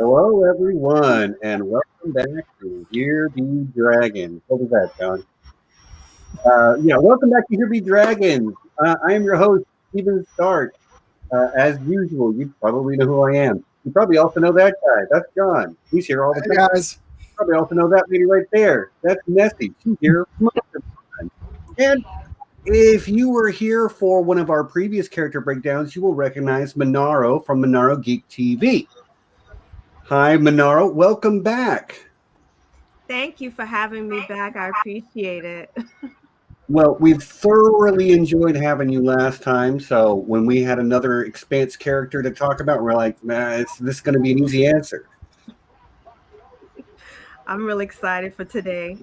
Hello, everyone, and welcome back to Here Be Dragons. What was that, John? Welcome back to Here Be Dragons. I am your host, Stephen Stark. As usual, you probably know who I am. You probably also know that guy. That's John. He's here all the Hey time. guys. You probably also know that lady right there. That's Nessie. She's here most of the time. And if you were here for one of our previous character breakdowns, you will recognize Manaro from Manaro Geek TV. Hi, Manaro. Welcome back. Thank you for having me back. I appreciate it. Well, we've thoroughly enjoyed having you last time. So when we had another Expanse character to talk about, we're like, this is going to be an easy answer. I'm really excited for today.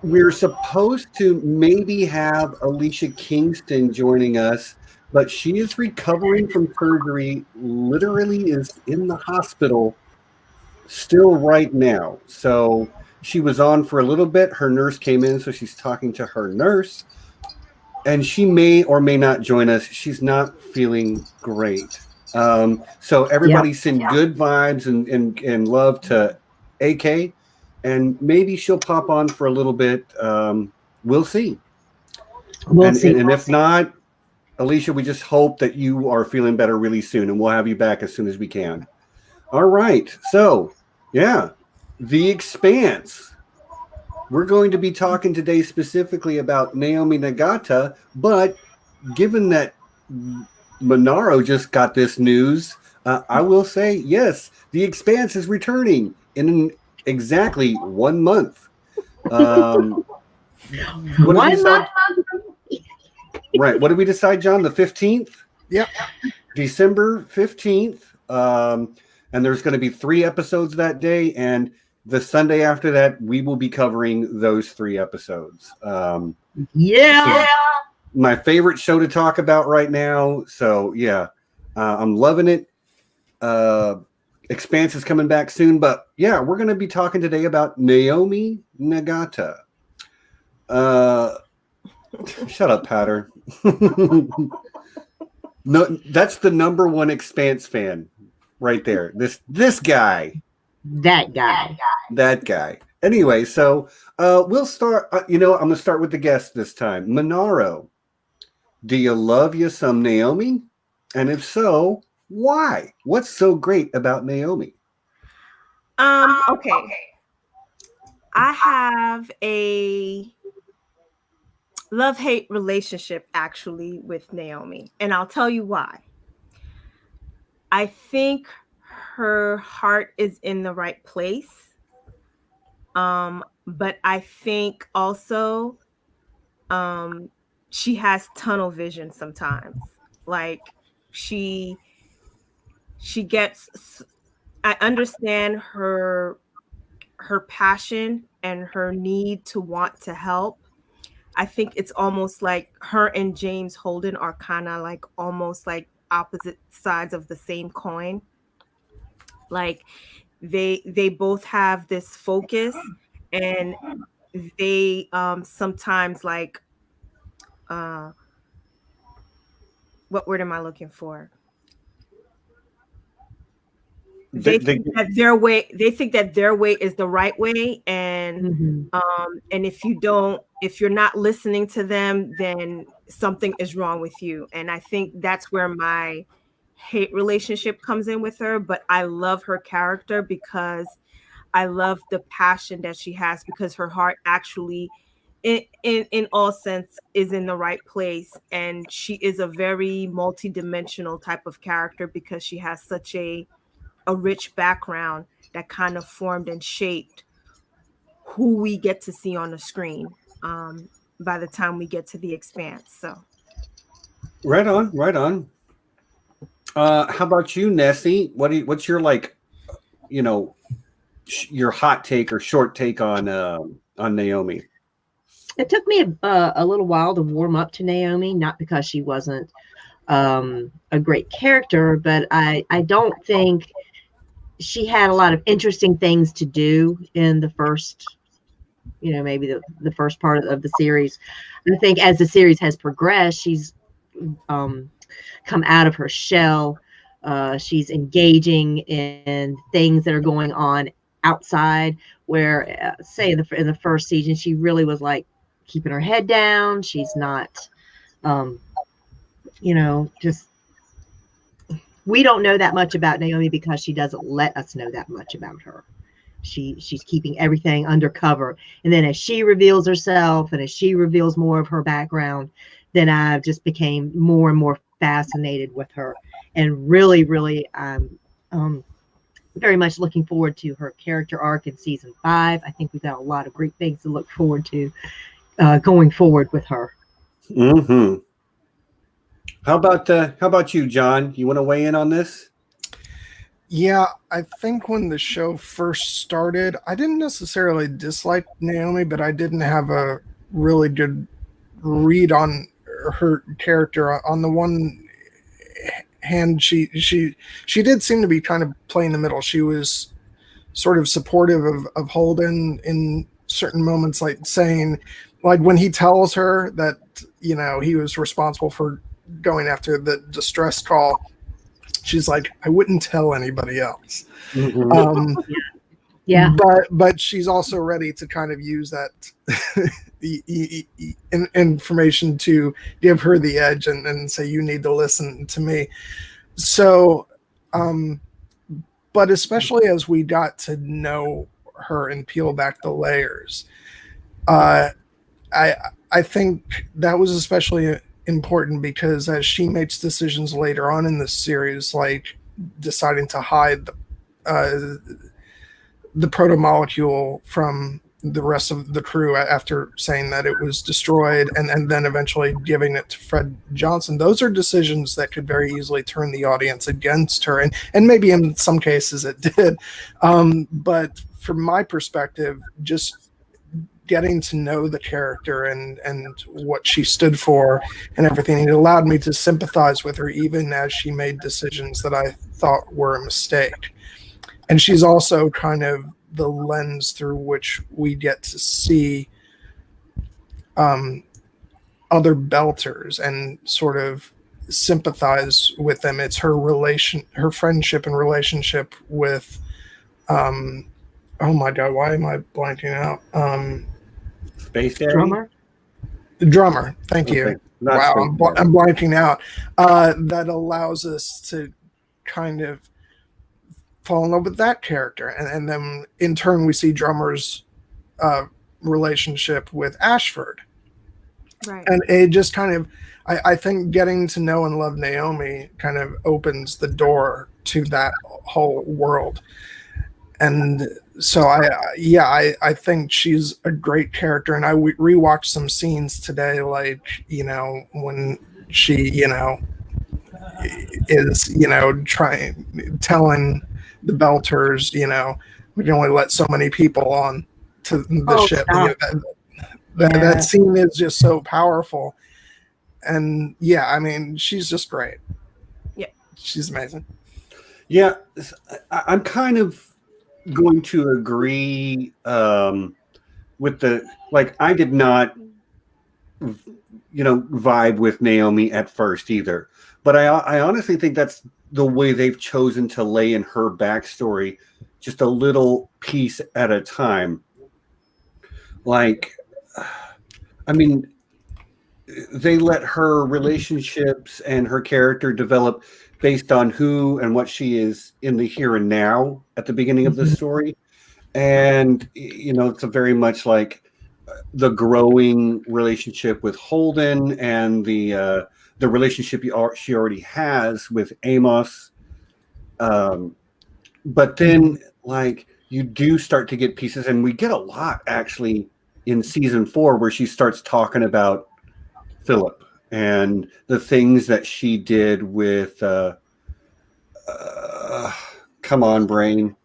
We're supposed to maybe have Alicia Kingston joining us, but she is recovering from surgery, literally is in the hospital still right now. So she was on for a little bit. Her nurse came in, so she's talking to her nurse. And she may or may not join us. She's not feeling great. So everybody send good vibes and love to AK, and maybe she'll pop on for a little bit. We'll see. We'll see. And if not, Alicia, we just hope that you are feeling better really soon, and we'll have you back as soon as we can. All right. So, yeah, The Expanse. We're going to be talking today specifically about Naomi Nagata, but given that Manaro just got this news, I will say, yes, The Expanse is returning in exactly 1 month. One month? Right. What did we decide, John? The 15th? Yep. December 15th. And there's going to be 3 episodes that day, and the Sunday after that, we will be covering those 3 episodes. My favorite show to talk about right now. So, yeah, I'm loving it. Expanse is coming back soon. But, yeah, we're going to be talking today about Naomi Nagata. Shut up, Peadar. No, that's the number 1 Expanse fan right there. This guy. That guy. Anyway, so we'll start. I'm going to start with the guest this time. Manaro, do you love you some Naomi? And if so, why? What's so great about Naomi? Okay. I have a love-hate relationship actually with Naomi, and I'll tell you why. I think her heart is in the right place. But I think also she has tunnel vision sometimes. Like she gets, I understand her passion and her need to want to help. I think it's almost like her and James Holden are kind of like almost like opposite sides of the same coin. Like they both have this focus, and they sometimes like what word am I looking for? They think that their way is the right way, and and if you're not listening to them, then something is wrong with you. And I think that's where my hate relationship comes in with her. But I love her character because I love the passion that she has, because her heart actually in all sense is in the right place, and she is a very multi-dimensional type of character because she has such a rich background that kind of formed and shaped who we get to see on the screen by the time we get to The Expanse. So right on. How about you, Nessie? What's your your hot take or short take on Naomi? It took me a little while to warm up to Naomi, not because she wasn't a great character, but I don't think she had a lot of interesting things to do in the first, maybe the first part of the series. I think as the series has progressed, she's come out of her shell. She's engaging in things that are going on outside, where say in the first season she really was like keeping her head down. She's not just, we don't know that much about Naomi because she doesn't let us know that much about her. She's keeping everything undercover, and then as she reveals herself and as she reveals more of her background, then I just became more and more fascinated with her, and really I'm very much looking forward to her character arc in season 5. I think we've got a lot of great things to look forward to going forward with her. Mm-hmm. How about you, John? You want to weigh in on this? Yeah, I think when the show first started, I didn't necessarily dislike Naomi, but I didn't have a really good read on her character. On the one hand, she did seem to be kind of playing the middle. She was sort of supportive of Holden in certain moments, like saying, like when he tells her that, he was responsible for going after the distress call, she's like, I wouldn't tell anybody else. Mm-hmm. Yeah. But she's also ready to kind of use that information to give her the edge and say, you need to listen to me. So, but especially as we got to know her and peel back the layers, I think that was especially important because as she makes decisions later on in this series, like deciding to hide the proto-molecule from the rest of the crew after saying that it was destroyed, and then eventually giving it to Fred Johnson, those are decisions that could very easily turn the audience against her, and maybe in some cases it did. But from my perspective, just getting to know the character and what she stood for and everything, it allowed me to sympathize with her even as she made decisions that I thought were a mistake. And she's also kind of the lens through which we get to see other Belters and sort of sympathize with them. It's her friendship and relationship with oh my god, why am I blanking out? Space Daddy? Drummer. Thank you. Okay. Wow, I'm blanking out. That allows us to kind of fall in love with that character, and then in turn we see Drummer's relationship with Ashford, Right. and it just kind of, I think getting to know and love Naomi kind of opens the door to that whole world. And so I think she's a great character, and I rewatched some scenes today, like, when she, is, telling the Belters, we can only let so many people on to the ship. That scene is just so powerful. And yeah, I mean, she's just great. Yeah. She's amazing. Yeah, I'm kind of going to agree with I did not vibe with Naomi at first either, but I honestly think that's the way they've chosen to lay in her backstory, just a little piece at a time. Like, I mean, they let her relationships and her character develop based on who and what she is in the here and now at the beginning of the story. And, it's a very much like the growing relationship with Holden and the relationship she already has with Amos. But then, you do start to get pieces, and we get a lot actually in season 4 where she starts talking about Philip and the things that she did with come on, brain.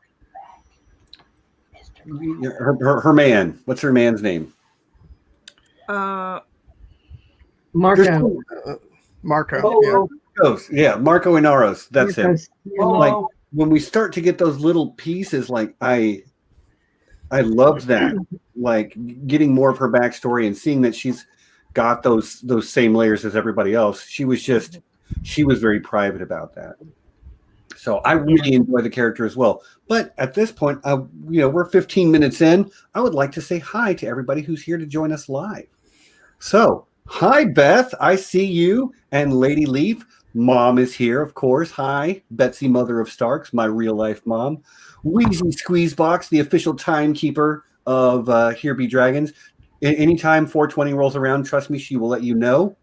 Her man. What's her man's name? Marco. Marco. Yeah, Marco Inaros. That's Marcos. him. Like, when we start to get those little pieces, like I loved that. Like, getting more of her backstory and seeing that she's got those same layers as everybody else. She was very private about that. So I really enjoy the character as well. But at this point, we're 15 minutes in. I would like to say hi to everybody who's here to join us live. So, hi, Beth. I see you. And Lady Leaf. Mom is here, of course. Hi, Betsy, mother of Starks, my real-life mom. Wheezy Squeezebox, the official timekeeper of Here Be Dragons. Anytime 420 rolls around, trust me, she will let you know.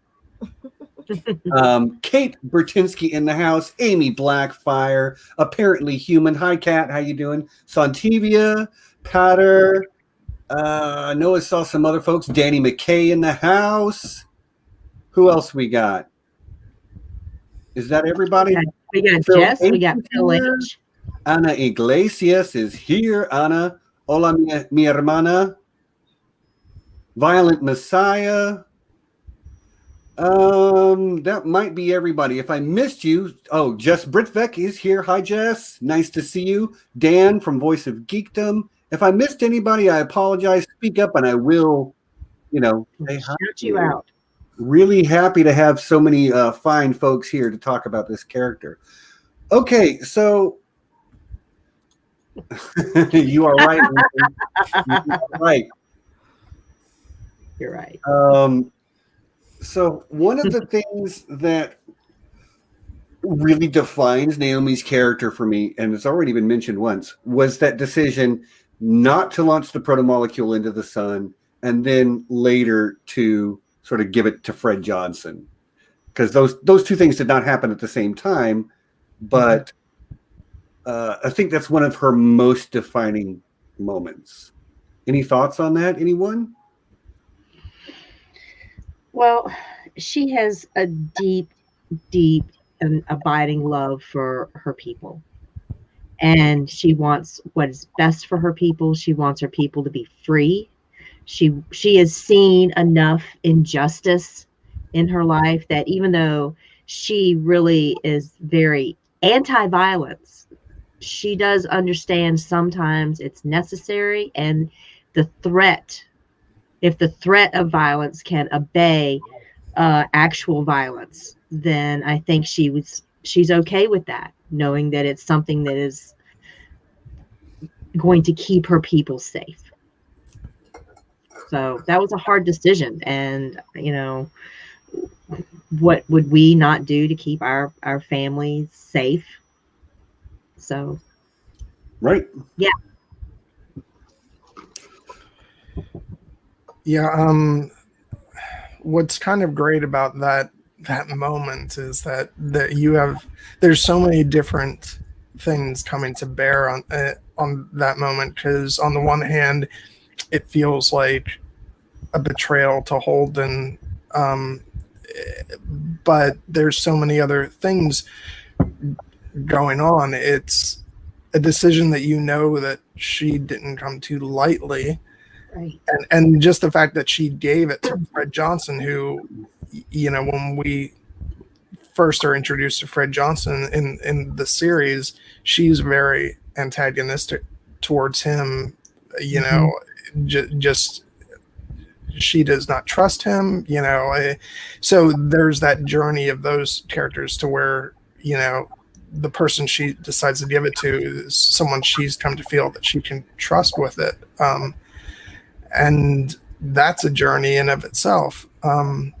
Kate Bertinsky in the house. Amy Blackfire, apparently human. Hi, Kat. How you doing? Santivia, Peadar. I know I saw some other folks. Danny McKay in the house. Who else we got? Is that everybody? We got Phil Jess. H. We got Phil H. Ana Iglesias is here. Ana, hola mi hermana. Violent Messiah. That might be everybody. If I missed you, Jess Britvek is here. Hi, Jess. Nice to see you. Dan from Voice of Geekdom. If I missed anybody, I apologize. Speak up, and I will, say hi. Shout you out. Really happy to have so many fine folks here to talk about this character. Okay, so you are right. You are right. You're right. So one of the things that really defines Naomi's character for me, and it's already been mentioned once, was that decision not to launch the protomolecule into the sun and then later to sort of give it to Fred Johnson. Because those two things did not happen at the same time, but I think that's one of her most defining moments. Any thoughts on that, anyone? Well, she has a deep, deep and abiding love for her people. And she wants what is best for her people. She wants her people to be free. She has seen enough injustice in her life that even though she really is very anti-violence, she does understand sometimes it's necessary, and if the threat of violence can obey actual violence, then I think she's okay with that, knowing that it's something that is going to keep her people safe. So that was a hard decision, and what would we not do to keep our families safe? So right. Yeah. What's kind of great about that moment is that there's so many different things coming to bear on that moment, because on the one hand it feels like a betrayal to Holden, but there's so many other things going on. It's a decision that that she didn't come to lightly. Right. And just the fact that she gave it to Fred Johnson, who, when we first are introduced to Fred Johnson in the series, she's very antagonistic towards him. Just she does not trust him. So there's that journey of those characters to where the person she decides to give it to is someone she's come to feel that she can trust with it. And that's a journey in of itself. And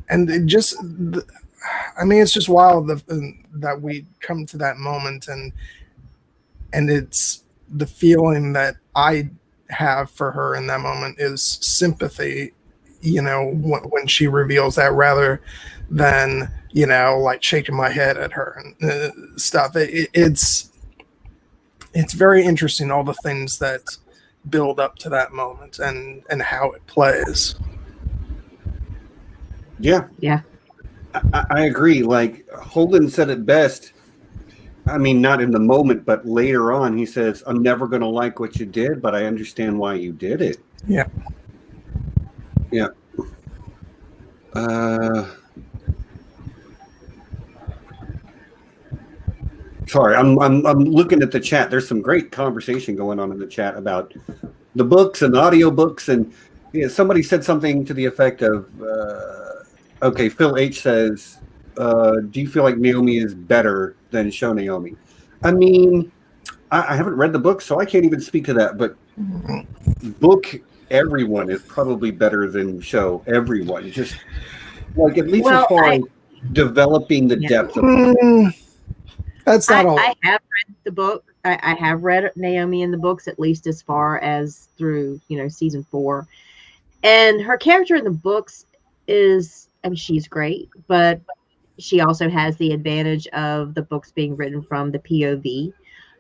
it just, it's just wild that we come to that moment, and it's the feeling that I have for her in that moment is sympathy, when she reveals that, rather than, like shaking my head at her and stuff. It's very interesting, all the things that build up to that moment and how it plays. Yeah. I agree. Like Holden said it best. Not in the moment, but later on, he says, "I'm never going to like what you did, but I understand why you did it." Yeah. Sorry, I'm looking at the chat. There's some great conversation going on in the chat about the books and audiobooks, and somebody said something to the effect of, okay, Phil H says, do you feel like Naomi is better than Show Naomi? I mean, I haven't read the book, so I can't even speak to that. But book everyone is probably better than Show everyone. Just like at least as far as developing the depth of it. That's not all. I have read the book. I have read Naomi in the books, at least as far as through, season 4. And her character in the books is, I mean, she's great, but she also has the advantage of the books being written from the POV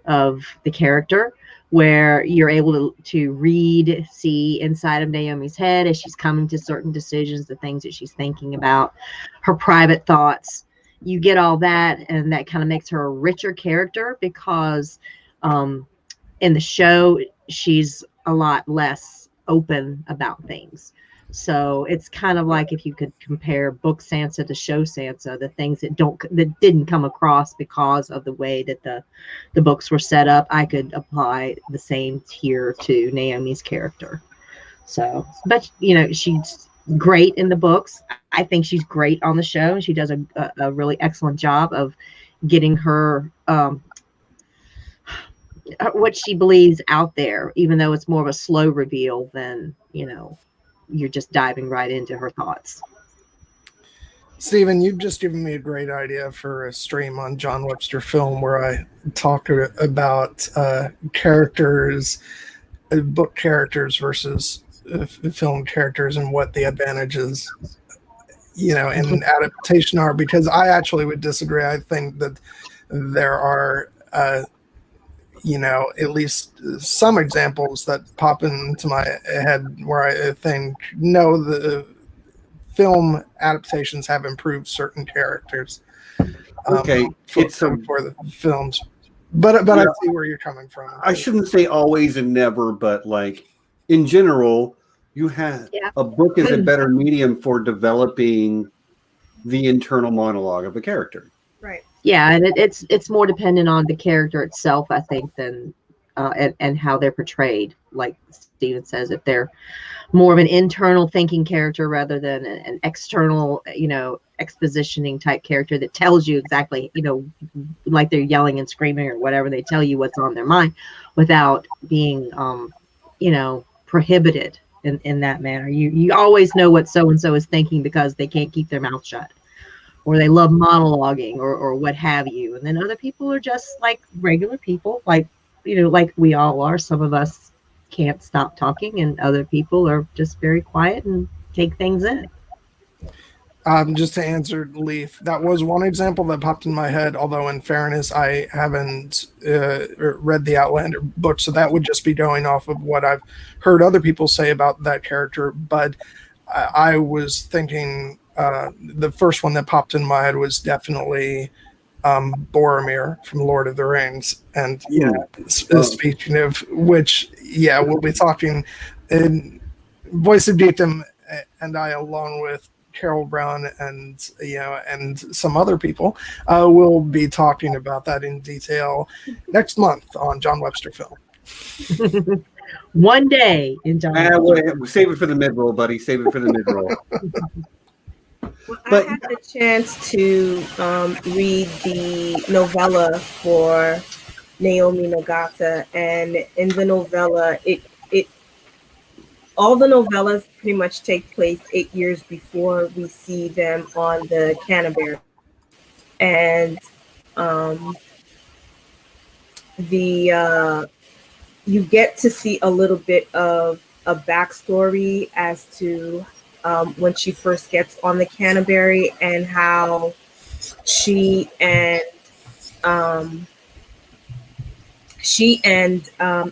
of the character, where you're able to see inside of Naomi's head as she's coming to certain decisions, the things that she's thinking about, her private thoughts. You get all that, and that kind of makes her a richer character because in the show, she's a lot less open about things. So it's kind of like if you could compare book Sansa to show Sansa, the things that didn't come across because of the way that the books were set up, I could apply the same tier to Naomi's character. So, but she's great in the books. I think she's great on the show, and she does a really excellent job of getting her what she believes out there, even though it's more of a slow reveal than you're just diving right into her thoughts. Stephen, you've just given me a great idea for a stream on John Webster Film where I talk about characters, book characters versus film characters, and what the advantages, in adaptation are. Because I actually would disagree. I think that there are, at least some examples that pop into my head where I think, no, the film adaptations have improved certain characters. Okay, for the films, but I see where you're coming from. I shouldn't say always and never, but like in general, a book is a better medium for developing the internal monologue of a character. Right. Yeah, and it's more dependent on the character itself, I think, than and how they're portrayed. Like Stephen says, if they're more of an internal thinking character rather than an external, expositioning type character that tells you exactly, like they're yelling and screaming or whatever, they tell you what's on their mind without being, prohibited in that manner. You always know what so-and-so is thinking because they can't keep their mouth shut, or they love monologuing or what have you. And then other people are just like regular people, like we all are. Some of us can't stop talking, and other people are just very quiet and take things in. Just to answer Leaf, that was one example that popped in my head, although in fairness, I haven't read the Outlander book, so that would just be going off of what I've heard other people say about that character. But I was thinking the first one that popped in my head was definitely Boromir from Lord of the Rings. And speaking of which, we'll be talking in Voice of Dukedom, and I, along with Carol Brown and some other people, will be talking about that in detail next month on John Webster Film. One day in John. Save it for the mid-roll, buddy. Save it for the mid-roll. Well, I had the chance to read the novella for Naomi Nagata, and in the novella, all the novellas pretty much take place 8 years before we see them on the Canterbury, and you get to see a little bit of a backstory as to when she first gets on the Canterbury and how she and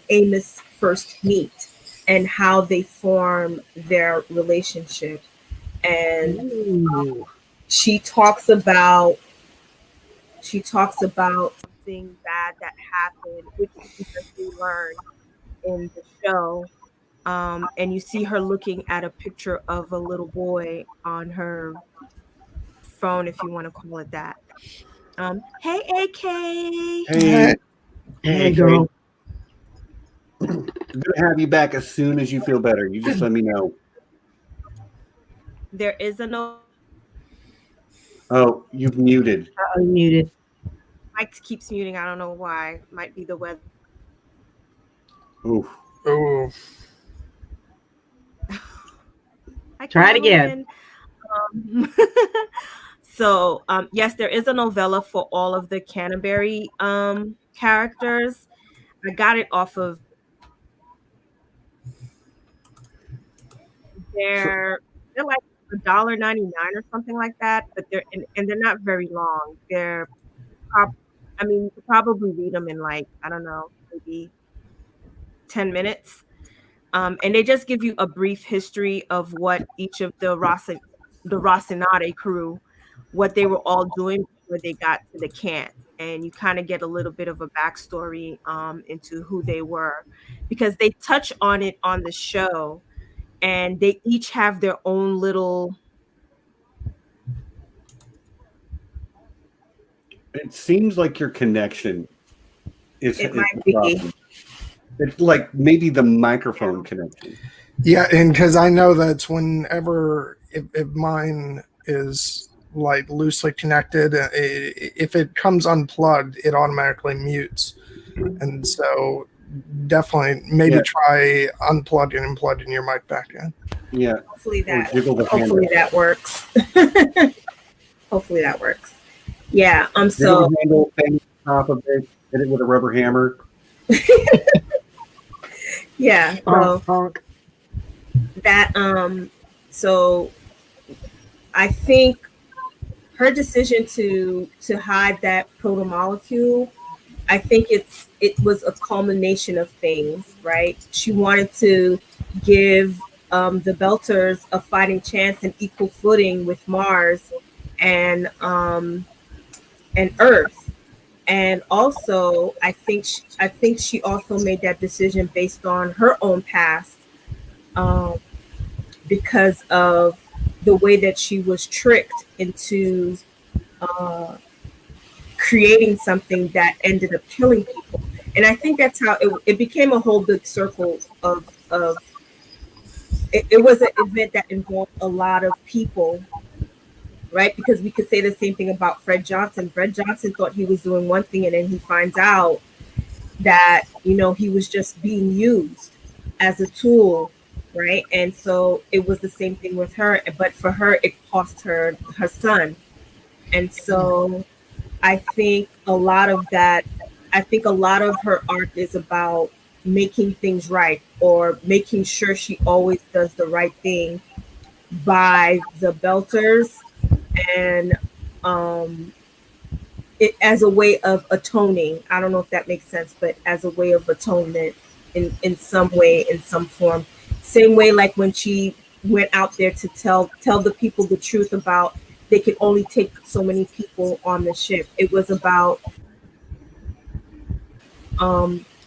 Amos first meet and how they form their relationship. And she talks about something bad that happened, which we learn in the show. And you see her looking at a picture of a little boy on her phone, if you want to call it that. Hey, AK. Hey, girl. I'm gonna have you back as soon as you feel better. You just let me know. There is a Oh, you've muted. Oh, muted. Mike keeps muting. I don't know why. Might be the weather. Ooh. Oh, Try it again. So, yes, there is a novella for all of the Canterbury characters. I got it off of they're like $1.99 or something like that, but they're not very long. I mean, you could probably read them in like, I don't know, maybe 10 minutes. And they just give you a brief history of what each of the Rocinante crew, what they were all doing before they got to the camp. And you kind of get a little bit of a backstory into who they were, because they touch on it on the show, and they each have their own little. It seems like your connection is. It might be. It's like maybe the microphone connection. yeah, and because I know that's whenever if mine is like loosely connected, if it comes unplugged, it automatically mutes, and so definitely maybe try unplugging and plugging your mic back in. Yeah. Hopefully that works. Hopefully that works. Yeah. So handle thing top of it, hit it with a rubber hammer. Yeah. So that so I think her decision to hide that proto-molecule, I think it was a culmination of things, right? She wanted to give the Belters a fighting chance and equal footing with Mars and Earth. And also, I think she also made that decision based on her own past, because of the way that she was tricked into creating something that ended up killing people. And I think that's how it became a whole big circle of it was an event that involved a lot of people. Right, because we could say the same thing about Fred Johnson. Fred Johnson thought he was doing one thing, and then he finds out that, he was just being used as a tool, right? And so it was the same thing with her, but for her, it cost her son. And so I think a lot of her arc is about making things right, or making sure she always does the right thing by the Belters, and it as a way of atoning. I don't know if that makes sense, but as a way of atonement in some way, in some form. Same way like when she went out there to tell the people the truth about they could only take so many people on the ship. It was about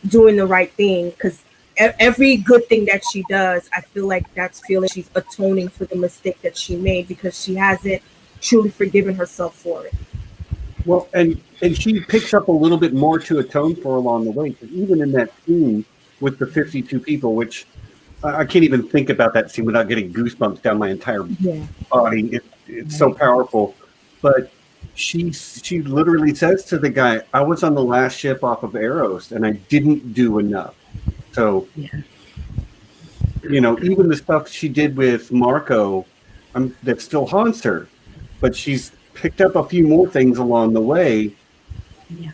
doing the right thing, because every good thing that she does, I feel like that's feeling she's atoning for the mistake that she made, because she hasn't truly forgiven herself for it. Well, and she picks up a little bit more to atone for along the way, because even in that scene with the 52 people, which I can't even think about that scene without getting goosebumps down my entire body. It's so powerful. But she literally says to the guy, I was on the last ship off of Eros, and I didn't do enough. So, even the stuff she did with Marco, that still haunts her. But she's picked up a few more things along the way. Yeah.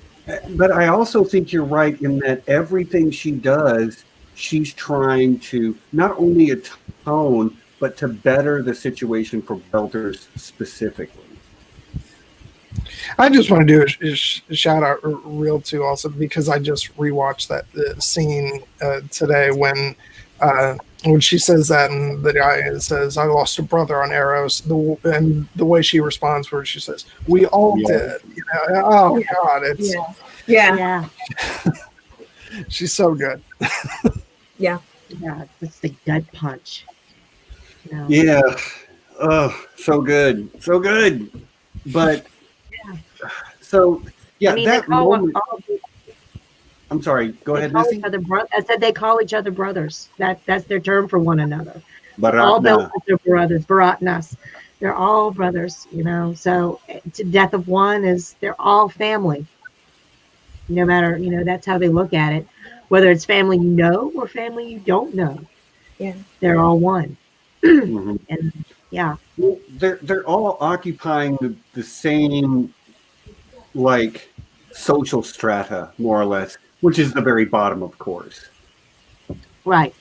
But I also think you're right in that everything she does, she's trying to not only atone, but to better the situation for Belters specifically. I just want to do a shout out real too, also because I just rewatched that scene today when she says that, and the guy says, "I lost a brother on Eros," and the way she responds, where she says, "We all did." Oh God, it's yeah. She's so good. Yeah, it's the gut punch. Yeah, oh, so good. But so I mean, that moment. I'm sorry. Go ahead, Nessie. I said they call each other brothers. That's their term for one another. Baratna. All Belters are brothers. Baratnas. They're all brothers, you know. So to death of one is they're all family. No matter, you know, that's how they look at it. Whether it's family you know or family you don't know. Yeah. They're all one. Mhm. And yeah. Well, they're all occupying the same like social strata, more or less, which is the very bottom, of course. Right.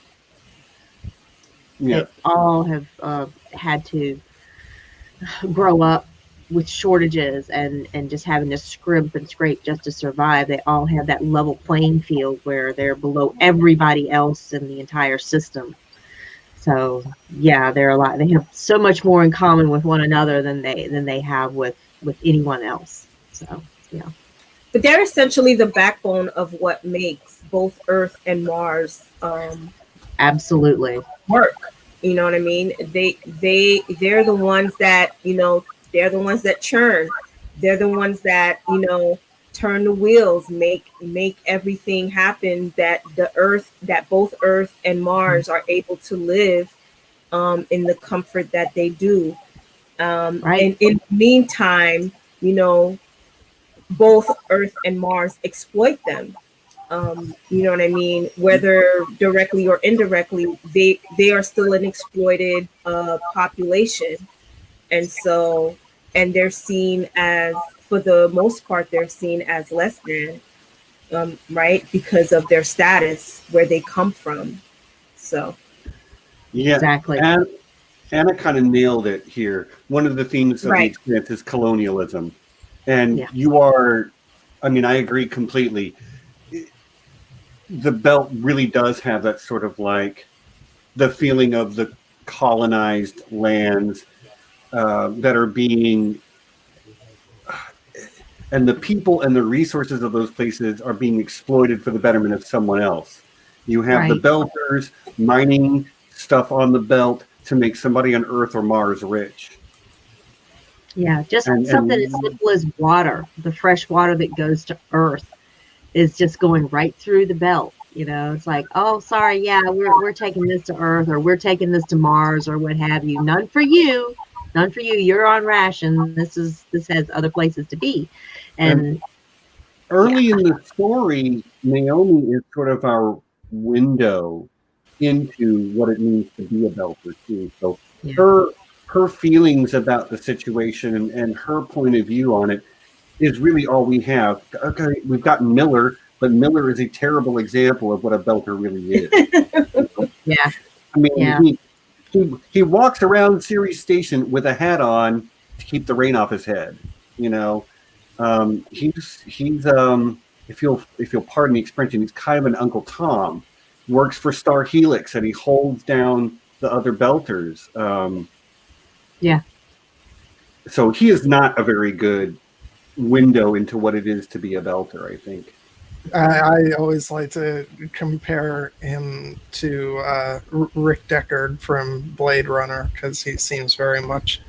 Yeah. They all have had to grow up with shortages and just having to scrimp and scrape just to survive. They all have that level playing field where they're below everybody else in the entire system. So yeah, they're a lot. They have so much more in common with one another than they have with anyone else. So yeah. But they're essentially the backbone of what makes both Earth and Mars Absolutely work. You know what I mean? They're the ones that, you know, they're the ones that churn. They're the ones that, you know, turn the wheels, make everything happen that both Earth and Mars are able to live in the comfort that they do. right. And in the meantime, you know, both Earth and Mars exploit them. You know what I mean? Whether directly or indirectly, they are still an exploited population, and so they're seen as, for the most part, they're seen as less than, right, because of their status, where they come from. So Yeah. Exactly. And Anna kind of nailed it here. One of the themes of the Right. Expanse is colonialism. And Yeah. you are, I mean, I agree completely. The belt really does have that sort of like the feeling of the colonized lands that are being, and the people and the resources of those places are being exploited for the betterment of someone else. You have the Right. belters mining stuff on the belt to make somebody on Earth or Mars rich. Yeah, just And something as simple as water. The fresh water that goes to Earth is just going right through the belt. You know, it's like, oh, sorry, yeah, we're taking this to Earth, or we're taking this to Mars, or what have you. None for you, none for you. You're on ration. This has other places to be, and early in the story, Naomi is sort of our window into what it means to be a belter too. So yeah, her feelings about the situation and her point of view on it is really all we have. Okay, we've got Miller, but Miller is a terrible example of what a belter really is. yeah, I mean, yeah, he walks around Ceres Station with a hat on to keep the rain off his head. You know, he's if you'll pardon the expression, he's kind of an Uncle Tom. Works for Star Helix and he holds down the other belters. yeah. So he is not a very good window into what it is to be a belter, I think. I always like to compare him to Rick Deckard from Blade Runner, because he seems very much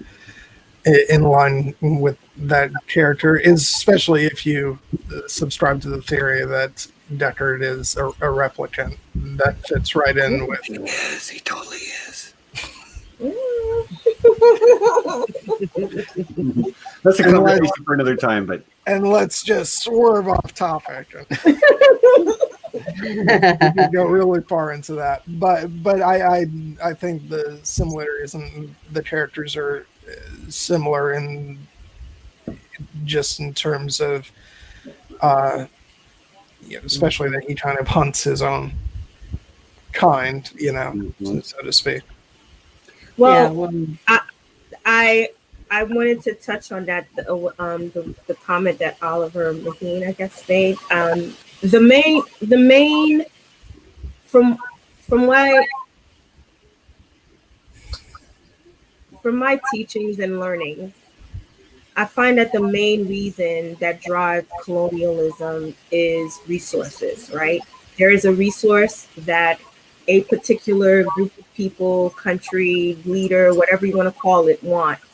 in line with that character, especially if you subscribe to the theory that Deckard is a replicant. That fits right in with. Yes, he totally is. That's a conversation for another time, but And let's just swerve off topic. We could go really far into that, but I think the similarities and the characters are similar in just in terms of, especially that he kind of hunts his own kind, so to speak. Well, I wanted to touch on that the comment that Oliver McLean, I guess, made. The main from my teachings and learnings, I find that the main reason that drives colonialism is resources, right? There is a resource that a particular group of people, country, leader, whatever you want to call it, wants.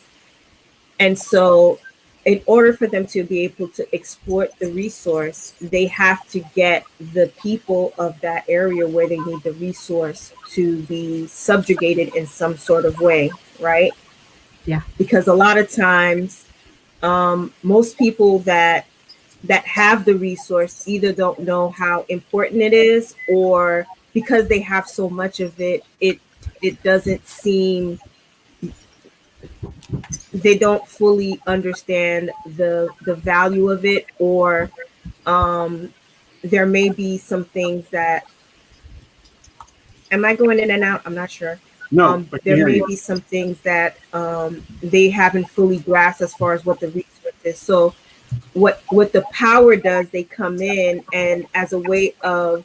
And so in order for them to be able to exploit the resource, they have to get the people of that area where they need the resource to be subjugated in some sort of way, right? Yeah. Because a lot of times, most people that have the resource either don't know how important it is, or because they have so much of it, it doesn't seem, they don't fully understand the value of it, or there may be some things that, am I going in and out? I'm not sure. No, There may be some things that they haven't fully grasped as far as what the resource is. So what the power does, they come in, and as a way of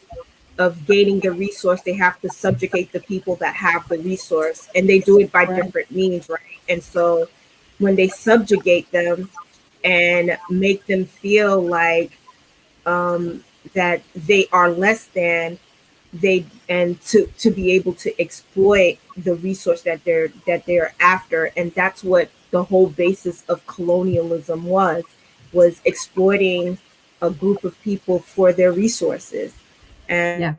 gaining the resource, they have to subjugate the people that have the resource, and they do it by different means, right? And so when they subjugate them and make them feel like that they are less than, and to be able to exploit the resource that they're after. And that's what the whole basis of colonialism was exploiting a group of people for their resources. And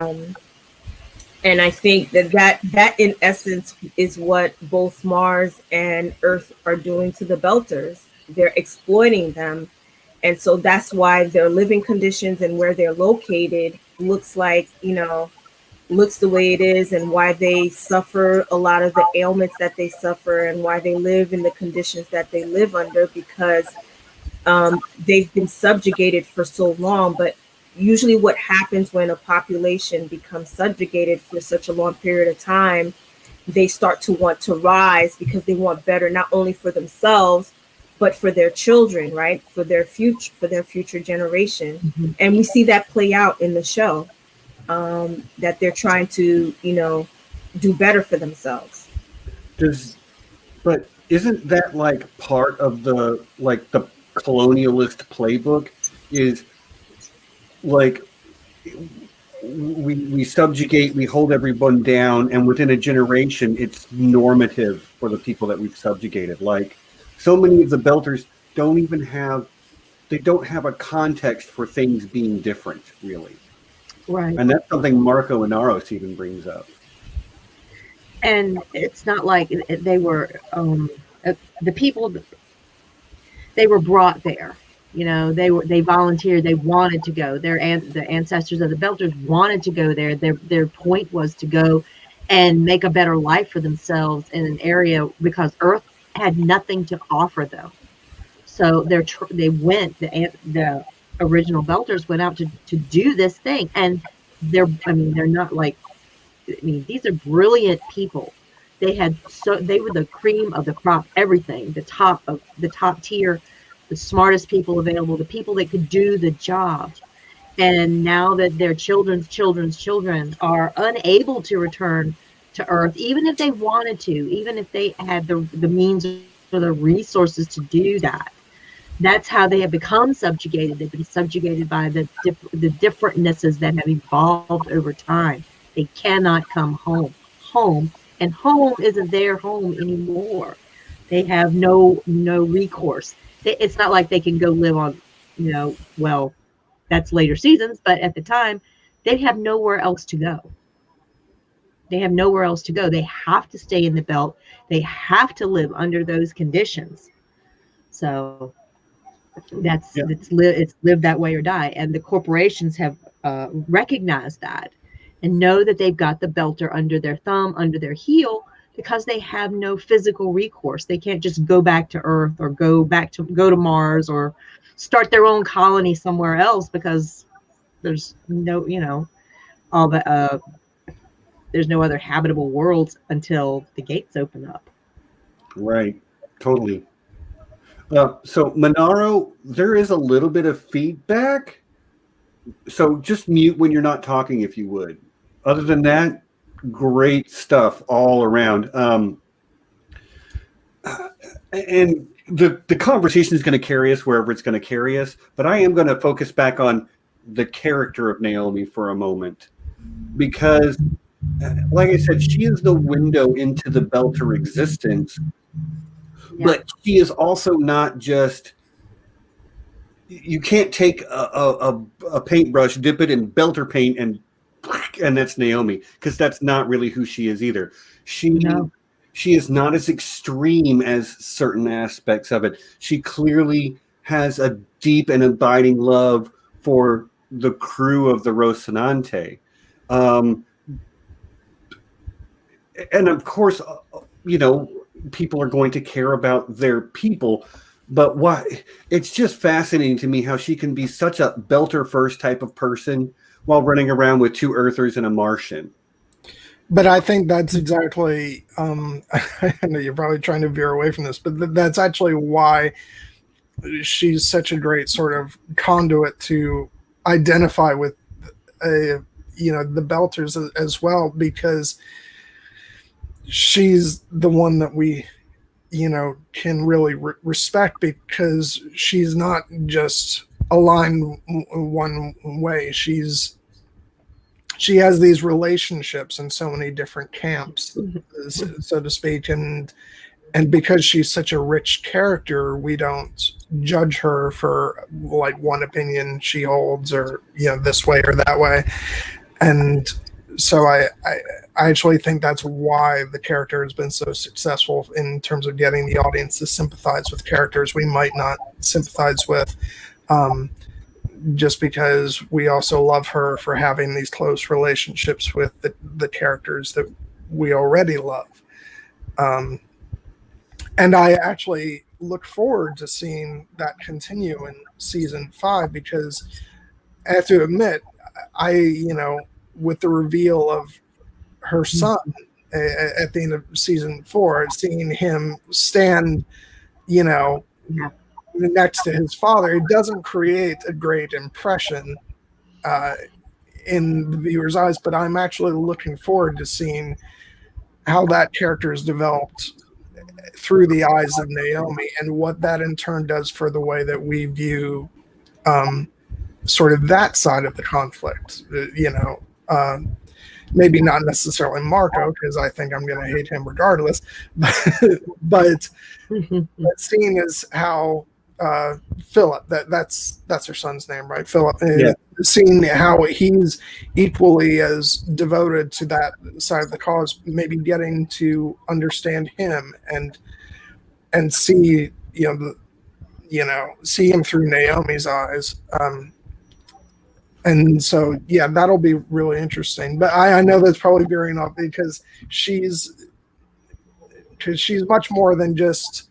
and I think that in essence is what both Mars and Earth are doing to the Belters. They're exploiting them. And so that's why their living conditions and where they're located looks the way it is, and why they suffer a lot of the ailments that they suffer, and why they live in the conditions that they live under, because they've been subjugated for so long. But usually what happens when a population becomes subjugated for such a long period of time, they start to want to rise because they want better, not only for themselves, but for their children, right? For their future generation. Mm-hmm. And we see that play out in the show, that they're trying to, do better for themselves. But isn't that like part of the colonialist playbook? Is like we subjugate, we hold everyone down, and within a generation, it's normative for the people that we've subjugated. Like so many of the Belters don't have a context for things being different, really. Right. And that's something Marco Inaros even brings up. And it's not like they were the people. They were brought there. They volunteered. They wanted to go. The ancestors of the Belters wanted to go there. Their point was to go and make a better life for themselves in an area, because Earth had nothing to offer them. So the original Belters went out to do this thing, and they're not like, these are brilliant people. They were the cream of the crop, everything, the top tier, the smartest people available, the people that could do the job. And now that their children's children are unable to return to Earth, even if they wanted to, even if they had the means or the resources to do that, that's how they have become subjugated. They've been subjugated by the differentnesses that have evolved over time. They cannot come home. And home isn't their home anymore. They have no recourse. It's not like they can go live on, well, that's later seasons, but at the time, they have nowhere else to go. They have nowhere else to go. They have to stay in the belt. They have to live under those conditions. So it's live that way or die. And the corporations have recognized that and know that they've got the Belter under their thumb, under their heel, because they have no physical recourse. They can't just go back to Earth or go to Mars or start their own colony somewhere else, because there's no, there's no other habitable worlds until the gates open up. Right. Totally. So Manaro, there is a little bit of feedback. So just mute when you're not talking, if you would. Other than that, great stuff all around. And the conversation is going to carry us wherever it's going to carry us. But I am going to focus back on the character of Naomi for a moment, because, like I said, she is the window into the Belter existence. Yeah. But she is also not just. You can't take a paintbrush, dip it in Belter paint, and that's Naomi, because that's not really who she is either. She she is not as extreme as certain aspects of it. She clearly has a deep and abiding love for the crew of the Rocinante. And of course, people are going to care about their people, but it's just fascinating to me how she can be such a belter first type of person while running around with 2 Earthers and a Martian. But I think that's exactly, I know you're probably trying to veer away from this, but that's actually why she's such a great sort of conduit to identify with, the Belters as well, because she's the one that we, can really respect, because she's not just aligned one way. She has these relationships in so many different camps, so to speak, and because she's such a rich character, we don't judge her for like one opinion she holds, or this way or that way. And so I actually think that's why the character has been so successful in terms of getting the audience to sympathize with characters we might not sympathize with, just because we also love her for having these close relationships with the characters that we already love. And I actually look forward to seeing that continue in season 5, because I have to admit, with the reveal of her son at the end of season 4, seeing him stand, next to his father, it doesn't create a great impression in the viewer's eyes, but I'm actually looking forward to seeing how that character is developed through the eyes of Naomi, and what that in turn does for the way that we view sort of that side of the conflict. Maybe not necessarily Marco, because I think I'm going to hate him regardless, but seeing as how Philip, that's her son's name, right? Philip. Yeah. Seeing how he's equally as devoted to that side of the cause, maybe getting to understand him and see see him through Naomi's eyes. And so, yeah, that'll be really interesting. But I know that's probably veering off, because she's much more than just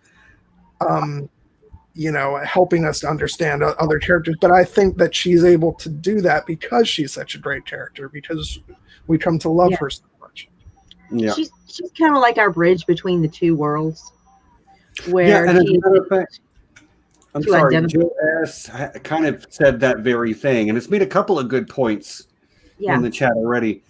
helping us to understand other characters. But I think that she's able to do that because she's such a great character, because we come to love her so much. Yeah. She's kind of like our bridge between the two worlds. Where and as a matter of fact, I'm sorry, Joe S. kind of said that very thing, and it's made a couple of good points in the chat already.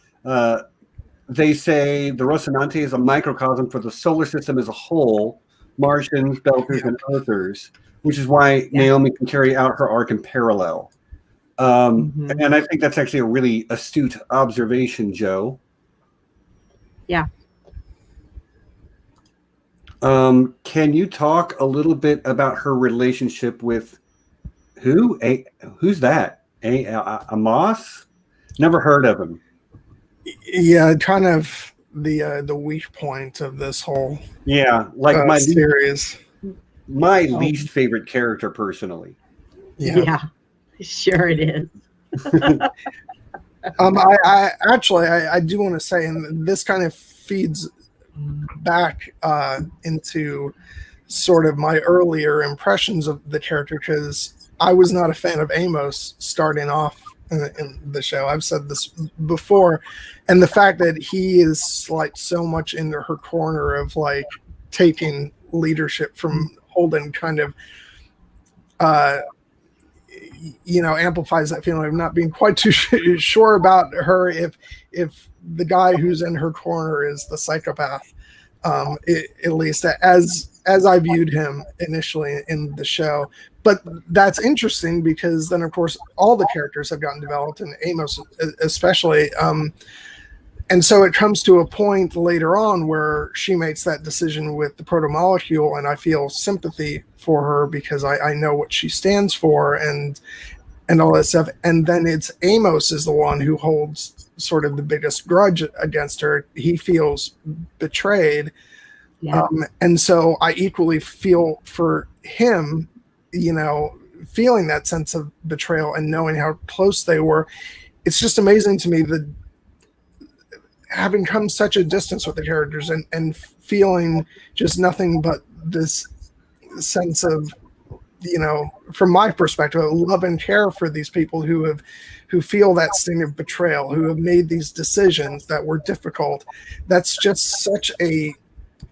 They say the Rocinante is a microcosm for the solar system as a whole, Martians, Belters, and Earthers, which is why Naomi can carry out her arc in parallel. And I think that's actually a really astute observation, Joe. Yeah. Can you talk a little bit about her relationship with who? Who's that? Amos? Never heard of him. Yeah, kind of the weak point of this whole my series. My least favorite character, personally. Yeah, sure it is. I do want to say, and this kind of feeds back into sort of my earlier impressions of the character, because I was not a fan of Amos starting off in the show. I've said this before, and the fact that he is like so much into her corner of like taking leadership from Holden kind of amplifies that feeling of not being quite too sure about her if the guy who's in her corner is the psychopath, at least as I viewed him initially in the show. But that's interesting, because then of course all the characters have gotten developed, and Amos especially, and so it comes to a point later on where she makes that decision with the proto-molecule, and I feel sympathy for her because I know what she stands for and all that stuff. And then it's Amos is the one who holds sort of the biggest grudge against her. He feels betrayed Yeah. And so I equally feel for him, feeling that sense of betrayal and knowing how close they were. It's just amazing to me that having come such a distance with the characters and feeling just nothing but this sense of, from my perspective, love and care for these people who feel that sting of betrayal, who have made these decisions that were difficult. That's just such a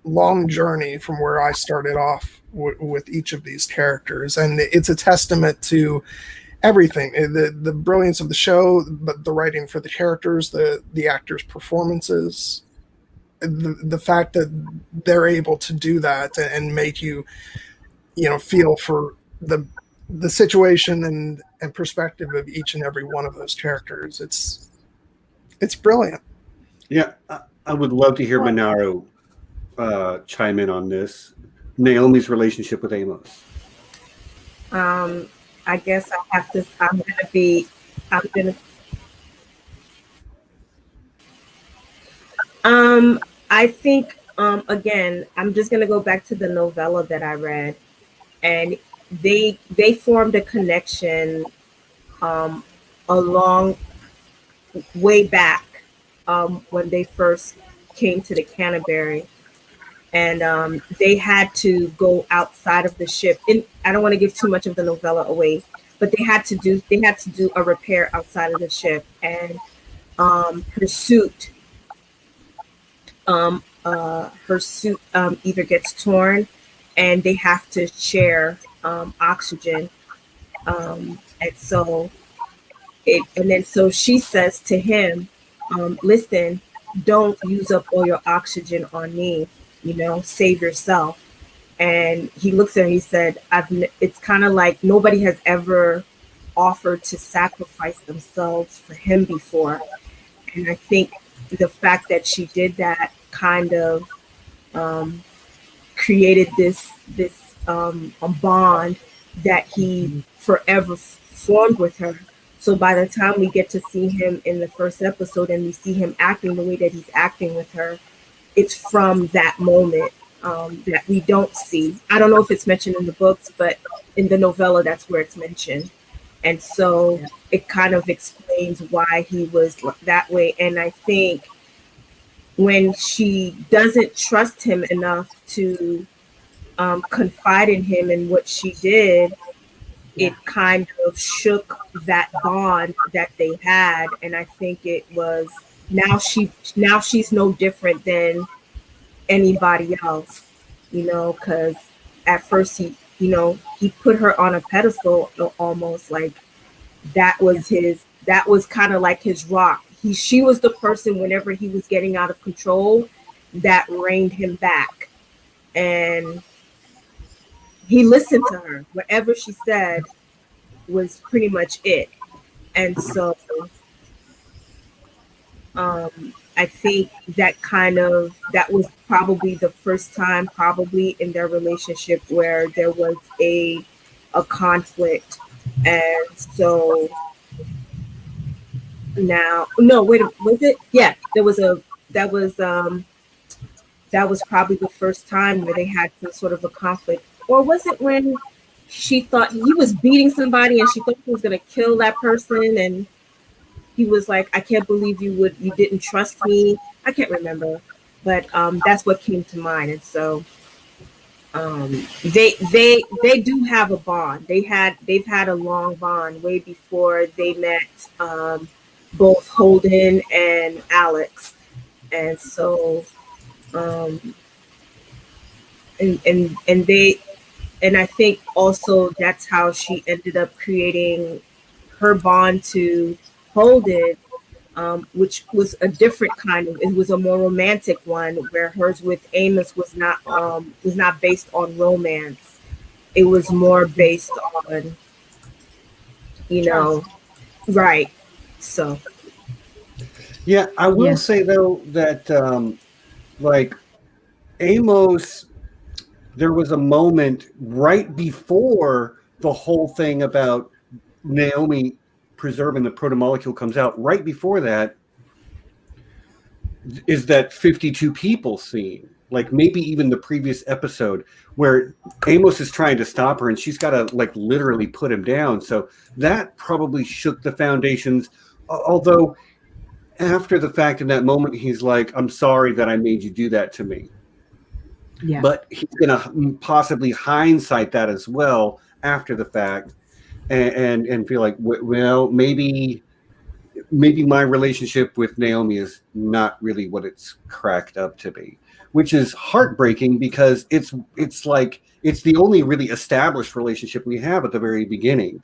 long journey from where I started off with each of these characters. And it's a testament to everything, the brilliance of the show, but the writing for the characters, the actors' performances, the fact that they're able to do that and make you feel for the situation and perspective of each and every one of those characters. It's brilliant. Yeah, I would love to hear Manaro chime in on this. Naomi's relationship with Amos. I guess I think, again, I'm just gonna go back to the novella that I read, and they formed a connection a long way back when they first came to the Canterbury, and they had to go outside of the ship. And I don't want to give too much of the novella away, but they had to do a repair outside of the ship, and her suit either gets torn, and they have to share oxygen, and so she says to him, listen, don't use up all your oxygen on me, save yourself. And he looks at her and he said, it's kind of like nobody has ever offered to sacrifice themselves for him before. And I think the fact that she did that kind of created this bond that he forever formed with her. So by the time we get to see him in the first episode and we see him acting the way that he's acting with her, it's from that moment that we don't see. I don't know if it's mentioned in the books, but in the novella, that's where it's mentioned. And so it kind of explains why he was that way. And I think when she doesn't trust him enough to confide in him and what she did, it kind of shook that bond that they had. And I think it was now she's no different than anybody else, because at first he put her on a pedestal, almost like that was kind of like his rock. She was the person whenever he was getting out of control that reined him back. And he listened to her. Whatever she said was pretty much it. And so I think that was probably the first time probably in their relationship where there was a conflict. And so now, no, wait, was it? Yeah, that was probably the first time where they had some sort of a conflict. Or was it when she thought he was beating somebody and she thought he was going to kill that person, and he was like, I can't believe you didn't trust me. I can't remember, but that's what came to mind. And so they do have a bond. They've had a long bond way before they met both Holden and Alex. And so and I think also that's how she ended up creating her bond to Holden, which was a different kind of, it was a more romantic one, where hers with Amos was not based on romance. It was more based on, right. So yeah, I will say though that like Amos, there was a moment right before the whole thing about Naomi preserving the protomolecule comes out. Right before that is that 52 people scene like maybe even the previous episode where Amos is trying to stop her and she's got to like literally put him down. So that probably shook the foundations. Although after the fact, in that moment, he's like, I'm sorry that I made you do that to me. Yeah. But he's going to possibly hindsight that as well after the fact and feel like, well, maybe my relationship with Naomi is not really what it's cracked up to be, which is heartbreaking because it's like it's the only really established relationship we have at the very beginning.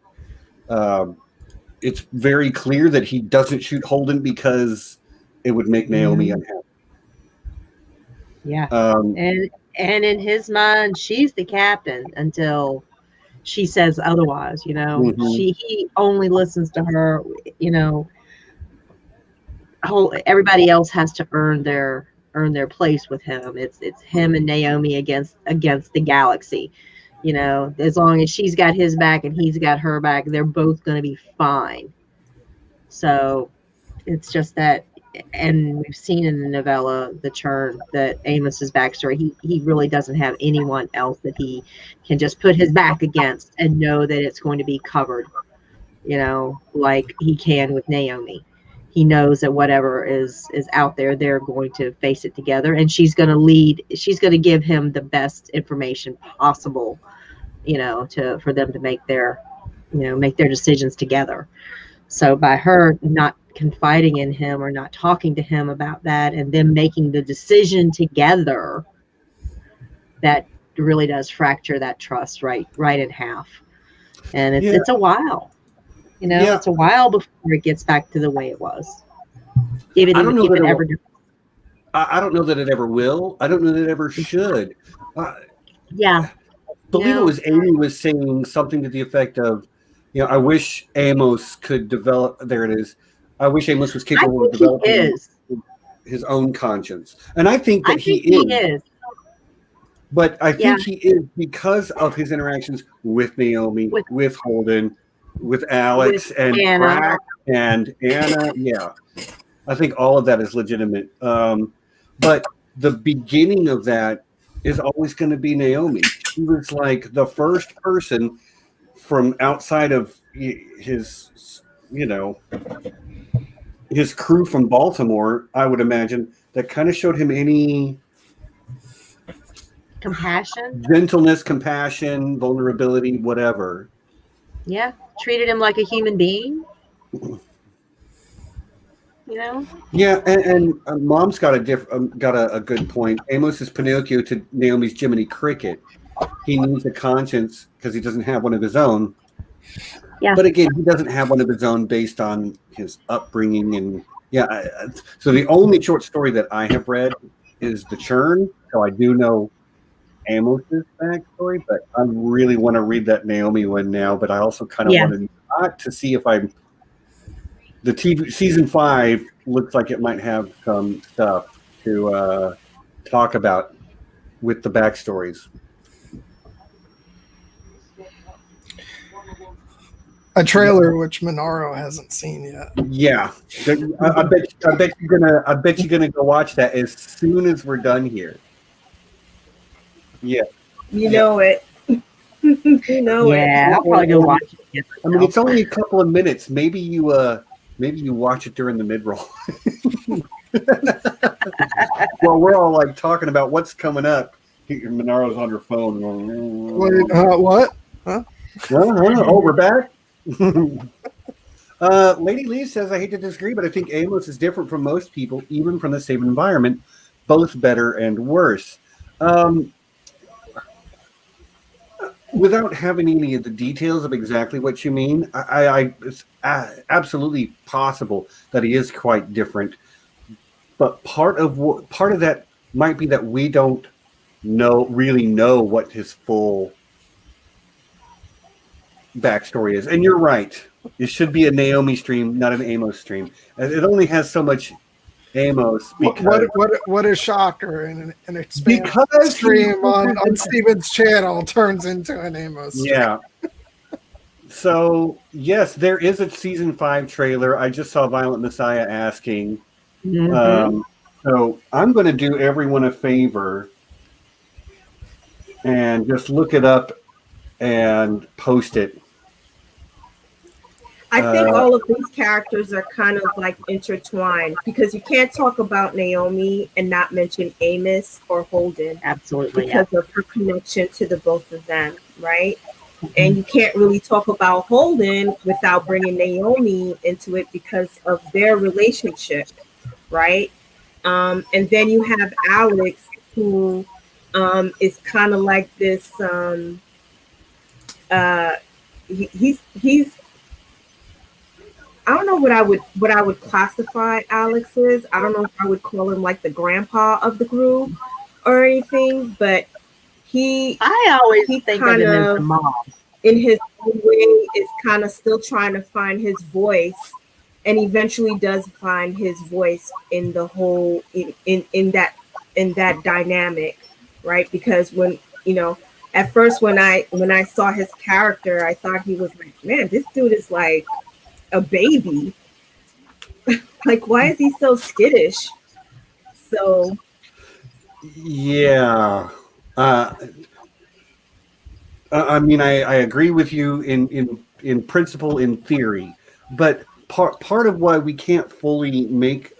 It's very clear that he doesn't shoot Holden because it would make Naomi unhappy. Yeah. And in his mind, she's the captain until she says otherwise, you know. Mm-hmm. He only listens to her, you know. Everybody else has to earn their place with him. It's him and Naomi against the galaxy. You know, as long as she's got his back and he's got her back, they're both going to be fine. So it's just that, and we've seen in the novella, The Churn, that Amos's backstory, he really doesn't have anyone else that he can just put his back against and know that it's going to be covered, you know, like he can with Naomi. He knows that whatever is out there, they're going to face it together, and she's going to give him the best information possible, you know, for them to make their decisions together. So by her not confiding in him or not talking to him about that and them making the decision together, that really does fracture that trust right in half. And it's a while. You know, it's a while before it gets back to the way it was. I don't know that it ever will. I don't know that it ever should. Yeah. I believe it was Amy was saying something to the effect of, you know, I wish Amos could develop. There it is. I wish Amos was capable of developing his own conscience. And I think that he is. But I think he is because of his interactions with Naomi, with Holden, with Alex, and Brack, and Anna. Yeah. I think all of that is legitimate. But the beginning of that is always going to be Naomi. She was like the first person from outside of his, you know, his crew from Baltimore, I would imagine, that kind of showed him any compassion, gentleness, compassion, vulnerability, whatever. Yeah, treated him like a human being. You know. Yeah, and Mom's got a good point. Amos is Pinocchio to Naomi's Jiminy Cricket. He needs a conscience because he doesn't have one of his own. Yeah. But again, he doesn't have one of his own based on his upbringing. And so the only short story that I have read is The Churn. So I do know Amos's backstory, but I really want to read that Naomi one now. But I also kind of want to see if the TV season 5 looks like it might have some stuff to talk about with the backstories. A trailer which Manaro hasn't seen yet. Yeah, I bet you're gonna go watch that as soon as we're done here. Yeah, you know it. You know it. Yeah, I'll probably go watch it. I mean, it's only a couple of minutes. Maybe you watch it during the mid-roll. Well, we're all like talking about what's coming up. Manaro's on her phone. Wait, what? Huh? Oh, we're back. Lady Lee says, I hate to disagree, but I think Amos is different from most people, even from the same environment, both better and worse. Without having any of the details of exactly what you mean, it's absolutely possible that he is quite different. But part of that might be that we don't really know what his full backstory is. And you're right. It should be a Naomi stream, not an Amos stream. It only has so much Amos. What a shocker! And an Expanse stream on Steven's channel turns into an Amos stream. Yeah. So yes, there is a season 5 trailer. I just saw Violent Messiah asking. Mm-hmm. So I'm going to do everyone a favor and just look it up and post it. I think all of these characters are kind of like intertwined because you can't talk about Naomi and not mention Amos or Holden. Absolutely. Because of her connection to the both of them, right? And you can't really talk about Holden without bringing Naomi into it because of their relationship, right? And then you have Alex, who is kind of like this. He's I don't know what I would classify Alex as. I don't know if I would call him like the grandpa of the group or anything, but I always think of him as the mom. In his own way, is kind of still trying to find his voice, and eventually does find his voice in the whole in that dynamic, right? Because when at first when I saw his character, I thought he was like, man, this dude is like a baby. Like, why is he so skittish? So yeah. I mean, I agree with you in principle, in theory, but part of why we can't fully make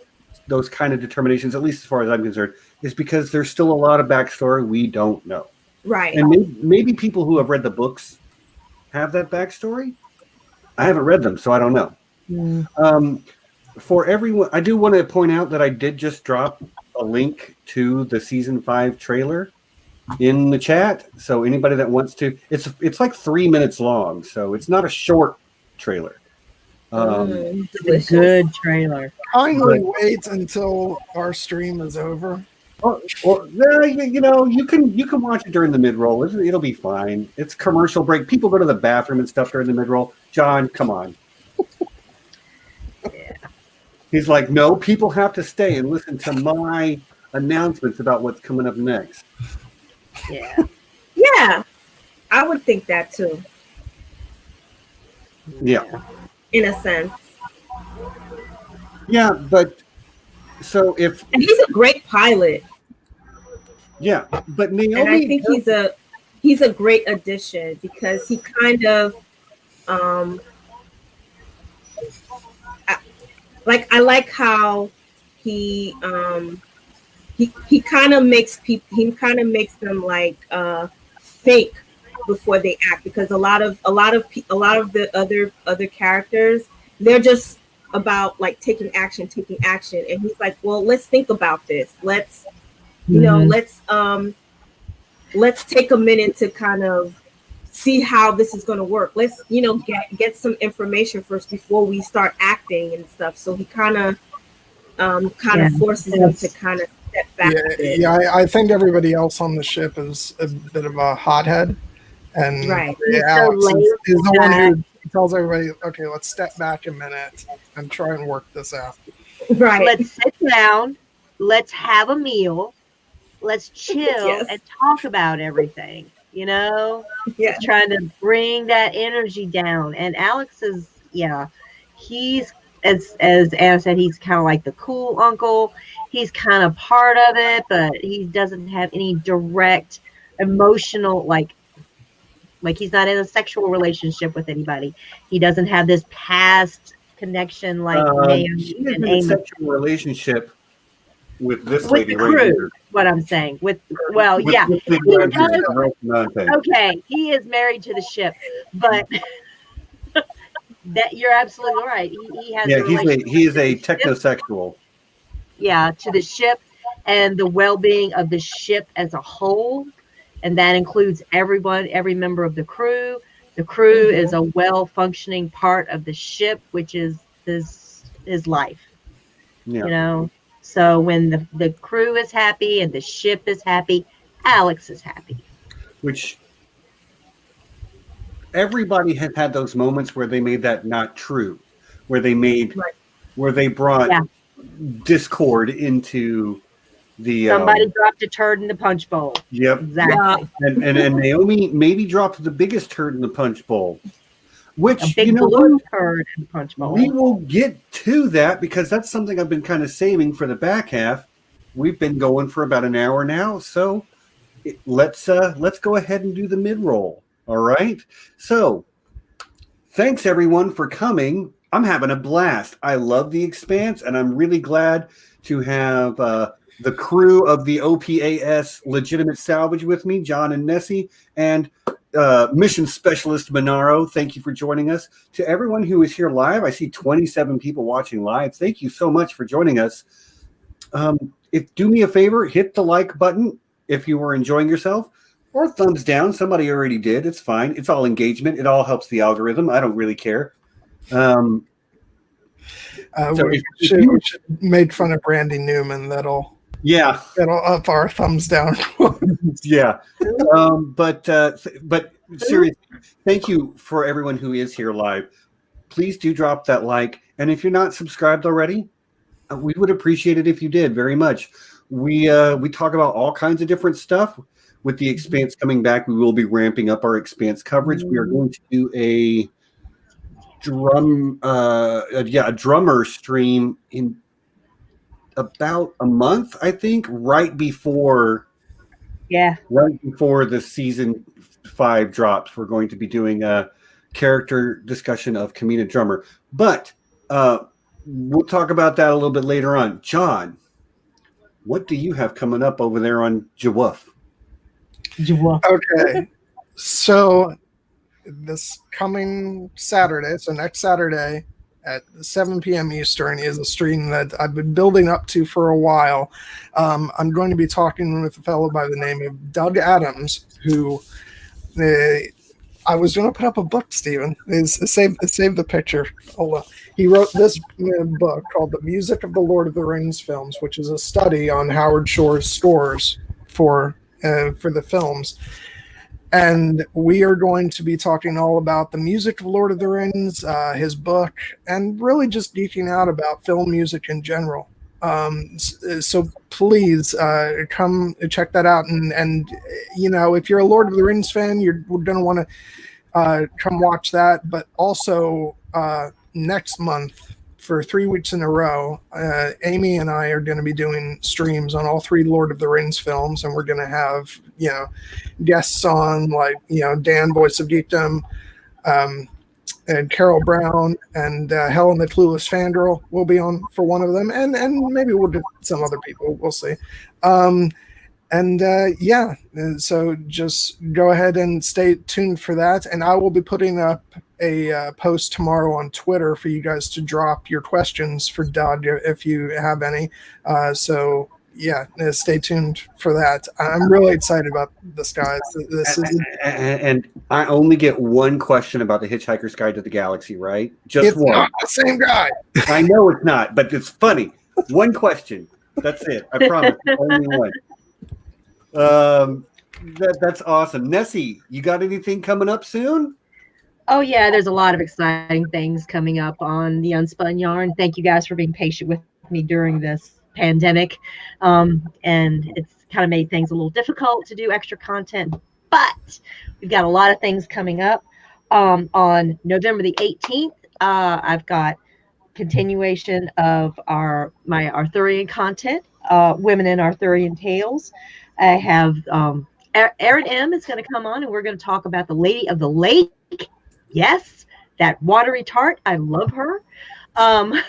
those kind of determinations, at least as far as I'm concerned, is because there's still a lot of backstory we don't know. Right. And maybe people who have read the books have that backstory. I haven't read them, so I don't know. For everyone, I do want to point out that I did just drop a link to the season 5 trailer in the chat. So anybody that wants to, it's like 3 minutes long, so it's not a short trailer. It's a good trailer. Kindly wait until our stream is over. Or you can watch it during the mid-roll. It'll be fine. It's commercial break. People go to the bathroom and stuff during the mid-roll. John, come on. Yeah. He's like, no, people have to stay and listen to my announcements about what's coming up next. Yeah. Yeah, I would think that too. Yeah. In a sense. Yeah, but so and he's a great pilot. Yeah, but Naomi, and I think he's a great addition because he kind of I like how he kind of makes them like think before they act, because a lot of the other characters, they're just about like taking action, and he's like, well, let's think about this. Let's let's take a minute to kind of see how this is going to work. Let's get some information first before we start acting and stuff. So he kind of forces them to kind of step back. I think everybody else on the ship is a bit of a hothead, and right. Alex is the one who tells everybody, okay, let's step back a minute and try and work this out. Right. Let's sit down. Let's have a meal. Let's chill and talk about everything. Trying to bring that energy down. And Alex is, he's, as Anna said, he's kind of like the cool uncle. He's kind of part of it, but he doesn't have any direct emotional, like he's not in a sexual relationship with anybody. He doesn't have this past connection like Naomi and Amy. Sexual relationship with this with lady the crew, right here. What I'm saying. Okay, he is married to the ship, but that you're absolutely right. He has he is a technosexual. Yeah, to the ship and the well-being of the ship as a whole, and that includes everyone, every member of the crew. The crew is a well-functioning part of the ship, which is his life. Yeah. So when the crew is happy and the ship is happy, Alex is happy. Which everybody has had those moments where they made that not true, where they brought discord into the. Somebody dropped a turd in the punch bowl. Yep. Exactly. And Naomi maybe dropped the biggest turd in the punch bowl. Which, a big blue turd in the punch bowl. We will get to that because that's something I've been kind of saving for the back half. We've been going for about an hour now, so let's go ahead and do the mid-roll. All right. So thanks everyone for coming. I'm having a blast. I love the Expanse, and I'm really glad to have the crew of the OPAS Legitimate Salvage with me, John and Nessie, and Mission Specialist Manaro. Thank you for joining us. To everyone who is here live, I see 27 people watching live. Thank you so much for joining us. If do me a favor, hit the like button if you were enjoying yourself, or thumbs down. Somebody already did. It's fine. It's all engagement. It all helps the algorithm. I don't really care. We should made fun of Brandy Newman. That'll up our thumbs down. Yeah. But seriously, thank you for everyone who is here live. Please do drop that like. And if you're not subscribed already, we would appreciate it if you did very much. We talk about all kinds of different stuff. With the Expanse coming back, we will be ramping up our Expanse coverage. We are going to do a drummer stream in about a month, I think, right before the season 5 drops. We're going to be doing a character discussion of Kamina Drummer, but we'll talk about that a little bit later on. John, what do you have coming up over there on Jawoof? Okay, so this coming Saturday, so next Saturday at 7 p.m. Eastern, is a stream that I've been building up to for a while. I'm going to be talking with a fellow by the name of Doug Adams, who I was going to put up a book, Stephen. Save the picture. Hold on. He wrote this book called The Music of the Lord of the Rings films, which is a study on Howard Shore's scores for the films. And we are going to be talking all about the music of Lord of the Rings, his book, and really just geeking out about film music in general. So please come check that out. And if you're a Lord of the Rings fan, you're going to want to come watch that. But also next month, for 3 weeks in a row, Amy and I are going to be doing streams on all 3 Lord of the Rings films, and we're going to have guests on, like Dan, Voice of Geekdom, and Carol Brown, and Helen the Clueless Fangirl will be on for one of them, and maybe we'll do some other people. We'll see. So just go ahead and stay tuned for that, and I will be putting up a post tomorrow on Twitter for you guys to drop your questions for Doug if you have any. Stay tuned for that. I'm really excited about this, guys. And I only get one question about the Hitchhiker's Guide to the Galaxy, right? Just it's one. Not the same guy. I know it's not, but it's funny. One question. That's it. I promise. Only one. That's awesome. Nessie, you got anything coming up soon? Oh, yeah, there's a lot of exciting things coming up on the Unspun Yarn. Thank you guys for being patient with me during this pandemic. And it's kind of made things a little difficult to do extra content, but we've got a lot of things coming up. On November the 18th, I've got continuation of my Arthurian content, Women in Arthurian Tales. I have Erin M is going to come on, and we're going to talk about the Lady of the Lake. Yes, that watery tart. I love her. I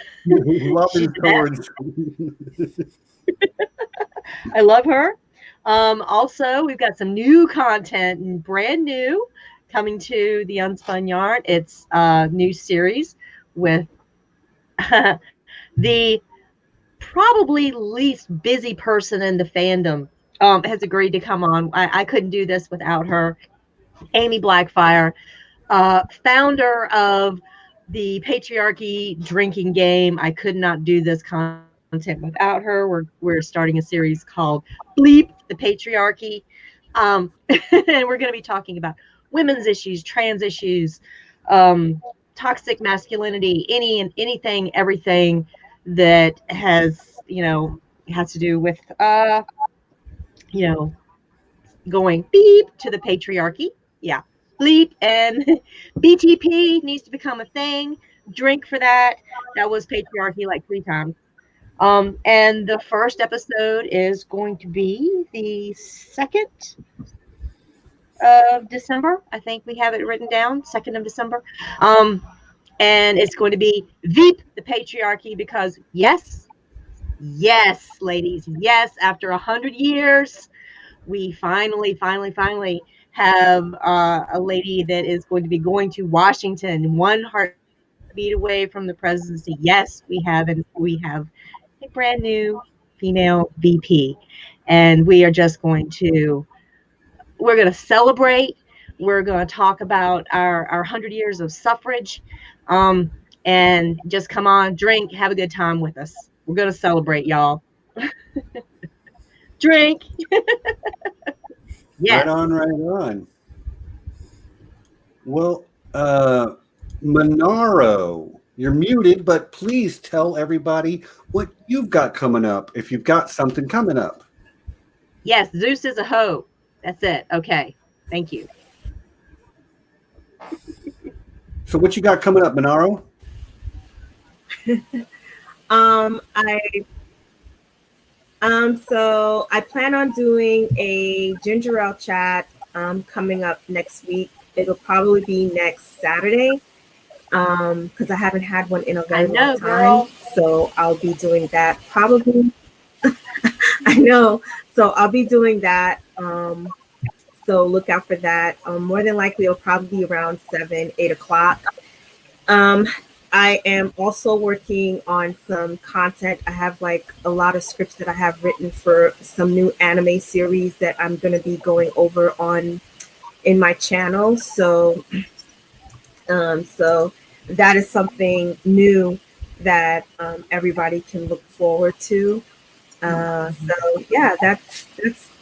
love her. Also, we've got some new content and brand new coming to the Unspun Yarn. It's a new series with the probably least busy person in the fandom. Has agreed to come on. I couldn't do this without her. Amy Blackfire, founder of the Patriarchy drinking game. I could not do this content without her. We're starting a series called Bleep the Patriarchy. And we're going to be talking about women's issues, trans issues, toxic masculinity, anything, everything that has to do with going beep to the patriarchy. Yeah. Bleep, and BTP needs to become a thing. Drink for that. That was patriarchy like 3 times. And the first episode is going to be the 2nd of December. I think we have it written down, 2nd of December. And it's going to be Veep the Patriarchy, because yes, ladies, yes, after 100 years, we finally have a lady that is going to be going to Washington, one heartbeat away from the presidency. Yes, we have a brand new female VP, and we're going to celebrate. We're going to talk about our 100 years of suffrage, and just come on, drink, have a good time with us. We're going to celebrate, y'all. Drink. Yes. Right on. Well, Manaro, you're muted, but please tell everybody what you've got coming up, if you've got something coming up. Yes, Zeus is a hoe. That's it. Okay. Thank you. So what you got coming up, Manaro? So I plan on doing a ginger ale chat coming up next week. It'll probably be next Saturday, because I haven't had one in a very long time. Girl. So I'll be doing that probably. I know. So I'll be doing that. So look out for that. More than likely, it'll probably be around 7, 8 o'clock. I am also working on some content. I have like a lot of scripts that I have written for some new anime series that I'm going to be going over in my channel. So that is something new that everybody can look forward to. So yeah, that's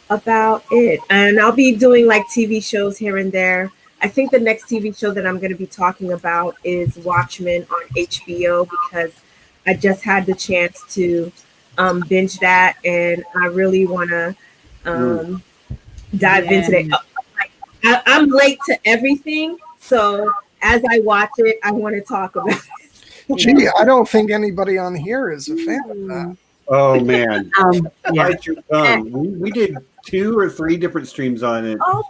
about it. And I'll be doing like TV shows here and there. I think the next TV show that I'm going to be talking about is Watchmen on HBO, because I just had the chance to binge that, and I really want to dive into that. I'm late to everything, so as I watch it, I want to talk about it. Gee, I don't think anybody on here is a fan of that. Oh man, bite your tongue. We did 2 or 3 different streams on it. Oh.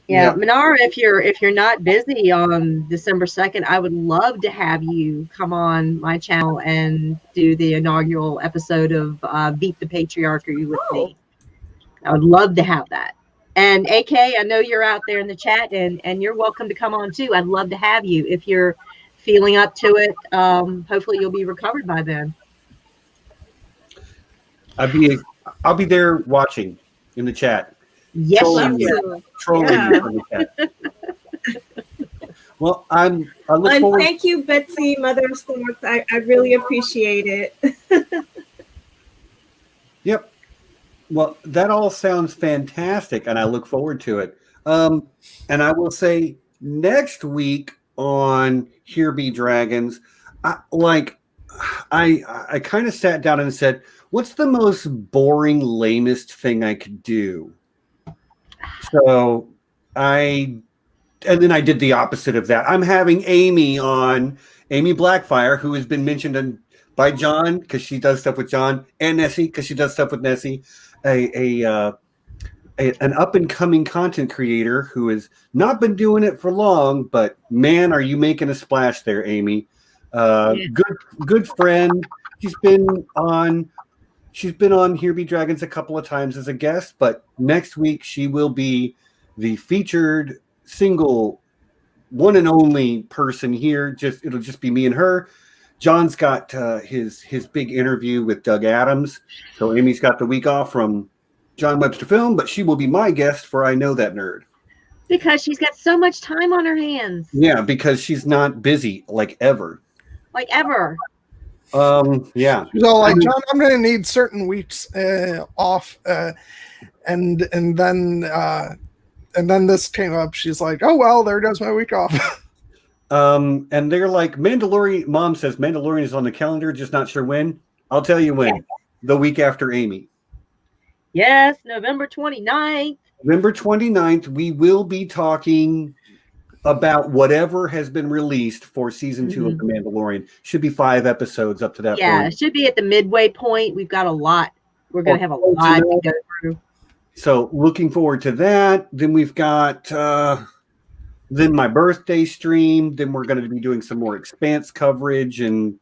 Yeah, Manara, if you're not busy on December 2nd, I would love to have you come on my channel and do the inaugural episode of Beat the Patriarchy with me. I would love to have that. And AK, I know you're out there in the chat, and you're welcome to come on too. I'd love to have you if you're feeling up to it. Hopefully you'll be recovered by then. I'll be there watching in the chat. Yes, trolling you in the chat. Well, I look forward. Thank you, Betsy, Mother of Storms. I really appreciate it. Yep. Well, that all sounds fantastic, and I look forward to it. And I will say next week on Here Be Dragons, I kind of sat down and said, what's the most boring, lamest thing I could do? So and then I did the opposite of that. I'm having Amy on, Amy Blackfire, who has been mentioned by John because she does stuff with John, and Nessie because she does stuff with Nessie, an up and coming content creator who has not been doing it for long, but man, are you making a splash there, Amy? Good friend. She's been on Here Be Dragons a couple of times as a guest, but next week she will be the featured single one and only person here. It'll just be me and her. John's got his big interview with Doug Adams, so Amy's got the week off from John Webster Film, but she will be my guest for I Know That Nerd. Because she's got so much time on her hands. Yeah, because she's not busy like ever. Like ever. Yeah. So like, John, I'm going to need certain weeks off, and then this came up. She's like, oh well, there goes my week off. And they're like, Mandalorian. Mom says Mandalorian is on the calendar, just not sure when. I'll tell you when. Yeah. The week after Amy. Yes, November 29th. November 29th, we will be talking about whatever has been released for season 2 of The Mandalorian. Should be 5 episodes up to that point. Yeah, it should be at the midway point. We've got a lot. We're going to have a lot to go through. So looking forward to that. Then we've got then my birthday stream. Then we're going to be doing some more Expanse coverage and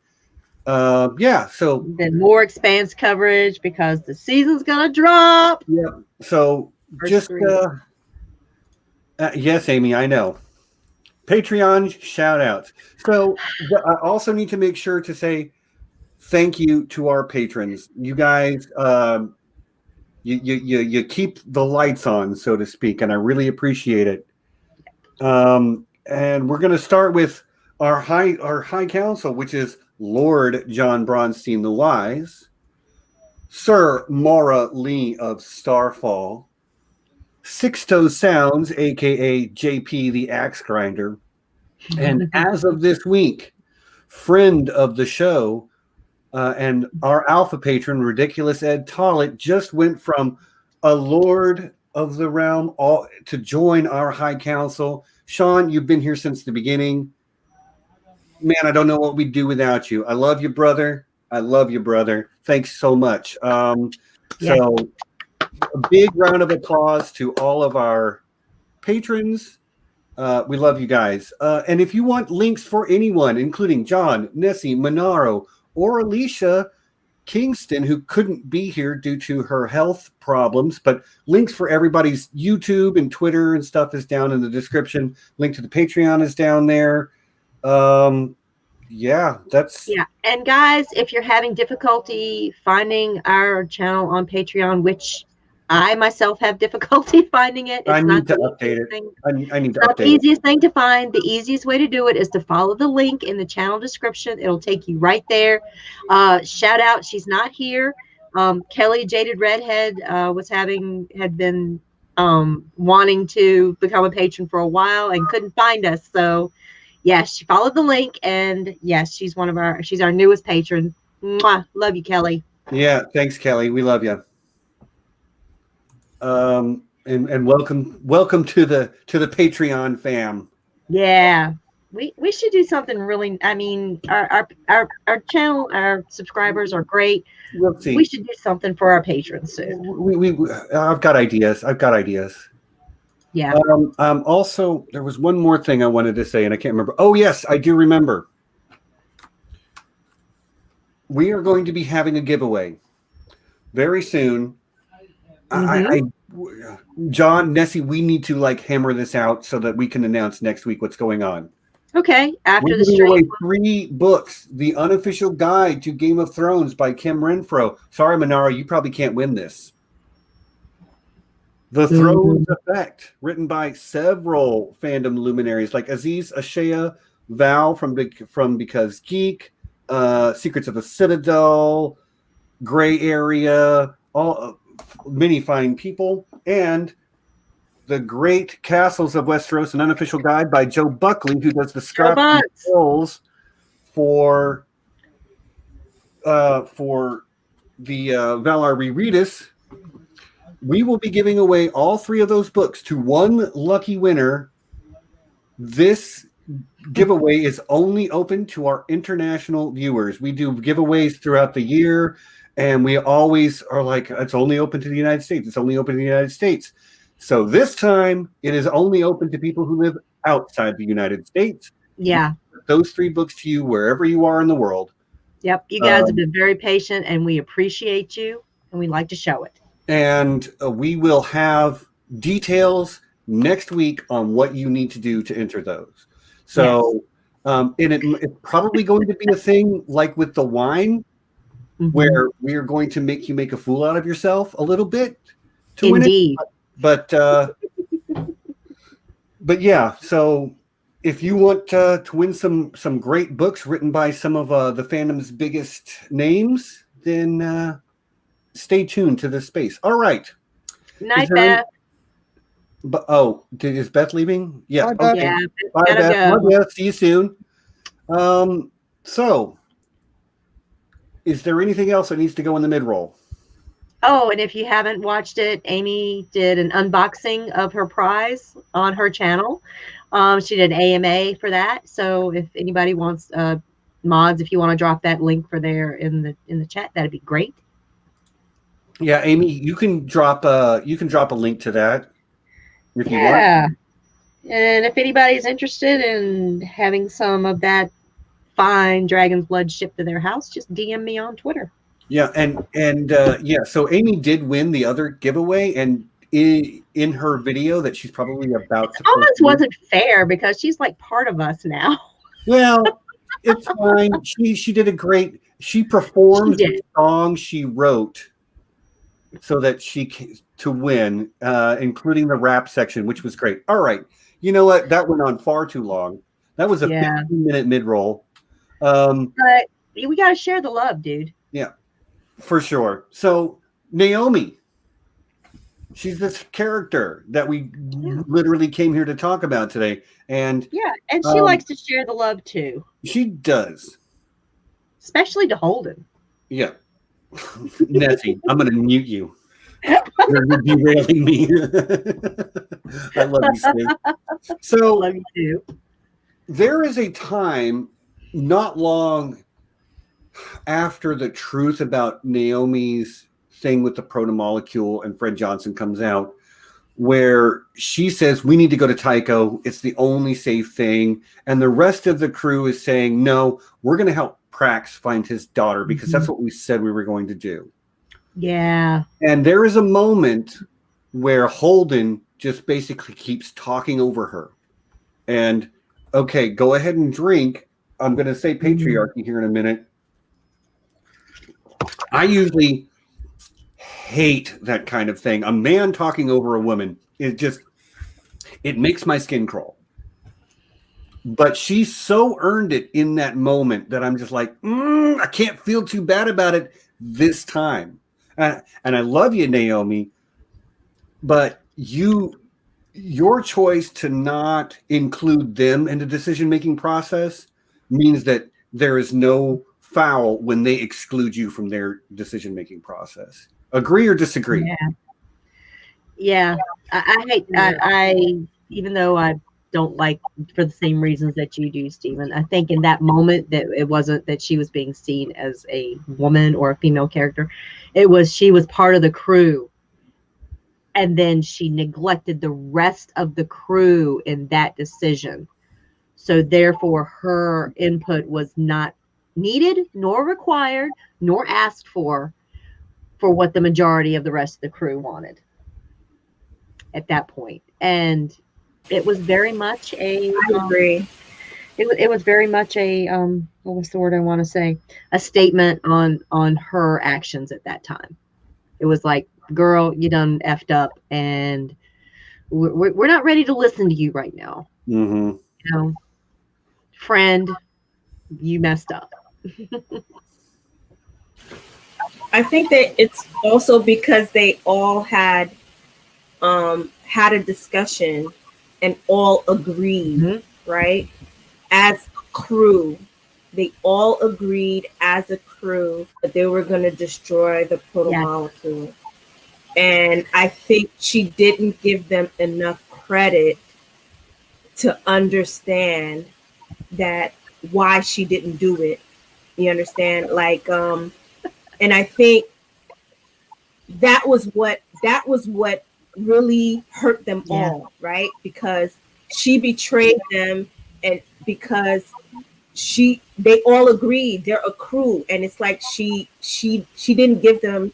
so then more Expanse coverage because the season's going to drop. Yeah. So just yes, Amy, I know. Patreon shout outs. So I also need to make sure to say thank you to our patrons. You guys, you keep the lights on, so to speak, and I really appreciate it. And we're going to start with our high council, which is Lord John Bronsteen the Wise, Sir Maura Lee of Starfall, Sixto Sounds, aka JP the Axe Grinder, and as of this week, friend of the show and our alpha patron, Ridiculous Ed Tollett, just went from a Lord of the Realm to join our High Council. Sean, you've been here since the beginning. Man, I don't know what we'd do without you. I love you, brother. I love you, brother. Thanks so much. So a big round of applause to all of our patrons. We love you guys. And if you want links for anyone, including John, Nessie, Manaro, or Alicia Kingston, who couldn't be here due to her health problems, but links for everybody's YouTube and Twitter and stuff is down in the description. Link to the Patreon is down there. And guys, if you're having difficulty finding our channel on Patreon, which I myself have difficulty finding it, I need to update it. I need to update it. The easiest thing to find, the easiest way to do it is to follow the link in the channel description. It'll take you right there. Shout out, she's not here. Kelly Jaded Redhead had been wanting to become a patron for a while and couldn't find us. So yes, she followed the link, and yes, she's our newest patron. Mwah, love you, Kelly. Yeah, thanks, Kelly. We love you. And welcome to the Patreon fam. Yeah, we should do something really. I mean, our channel, our subscribers are great. We'll see. We should do something for our patrons soon. I've got ideas. Yeah. Also, there was one more thing I wanted to say, and I can't remember. Oh, yes, I do remember. We are going to be having a giveaway very soon. John, Nessie, we need to hammer this out so that we can announce next week what's going on. Okay, after the stream. Away 3 books: The Unofficial Guide to Game of Thrones by Kim Renfro. Sorry, Manaro, you probably can't win this. The Thrones Effect, written by several fandom luminaries like Aziz Ashea, Val from Because Geek, Secrets of the Citadel, Gray Area, many fine people, and The Great Castles of Westeros, an unofficial guide by Joe Buckley, who does the scrap controls for the Valar Rereadus. We will be giving away all 3 of those books to one lucky winner. This giveaway is only open to our international viewers. We do giveaways throughout the year, and we always are like, it's only open to the United States. It's only open to the United States. So this time, it is only open to people who live outside the United States. Yeah. Those 3 books to you wherever you are in the world. Yep. You guys have been very patient, and we appreciate you, and we like to show it. And we will have details next week on what you need to do to enter those. So it's probably going to be a thing like with the wine, where we are going to make you make a fool out of yourself a little bit to win it. But yeah, so if you want to win some great books written by some of the fandom's biggest names, then stay tuned to this space. All right. Night, Beth. Is Beth leaving? Yeah. Bye, okay. Yeah, Bye, Beth. Love you. See you soon. So, is there anything else that needs to go in the mid-roll? Oh, and if you haven't watched it, Amy did an unboxing of her prize on her channel. She did an AMA for that. So if anybody wants mods, if you want to drop that link for there in the chat, that'd be great. Yeah, Amy, you can drop a link to that if you want. Yeah. And if anybody's interested in having some of that fine dragon's blood shipped to their house, just DM me on Twitter. Yeah, and yeah, so Amy did win the other giveaway, and in her video that she's probably about to almost wasn't fair because she's like part of us now. Well, it's fine. She did a great. She performed the song she wrote so that to win, including the rap section, which was great. All right, you know what? That went on far too long. That was a 15-minute mid-roll. But we got to share the love, dude. Yeah, for sure. So Naomi, she's this character that we literally came here to talk about today. And and she likes to share the love too. She does. Especially to Holden. Yeah. Nessie, I'm going to mute you. You're derailing me. I love you, Steve. So, love you too. There is a time not long after the truth about Naomi's thing with the protomolecule and Fred Johnson comes out, where she says, we need to go to Tycho. It's the only safe thing. And the rest of the crew is saying, no, we're going to help Prax find his daughter because that's what we said we were going to do. Yeah. And there is a moment where Holden just basically keeps talking over her. And, okay, go ahead and drink. I'm going to say patriarchy here in a minute. I usually hate that kind of thing. A man talking over a woman, it makes my skin crawl. But she so earned it in that moment that I'm just like, I can't feel too bad about it this time. And I love you, Naomi, but your choice to not include them in the decision-making process means that there is no foul when they exclude you from their decision-making process. Agree or disagree? Yeah. I hate, even though I don't like for the same reasons that you do, Stephen, I think in that moment that it wasn't that she was being seen as a woman or a female character. It was, she was part of the crew. And then she neglected the rest of the crew in that decision. So therefore her input was not needed, nor required, nor asked for what the majority of the rest of the crew wanted at that point. And it was very much a I agree. It was very much a what was the word I want to say? A statement on her actions at that time. It was like, girl, you done effed up, and we're not ready to listen to you right now. Mm-hmm. You know, friend, you messed up. I think that it's also because they all had a discussion and all agreed, right? As a crew, they all agreed as a crew that they were going to destroy the protomolecule. Yeah. And I think she didn't give them enough credit to understand that why she didn't do it. You understand? Like, and I think that was what really hurt them all, right? Because she betrayed them, and because they all agreed they're a crew, and it's like she didn't give them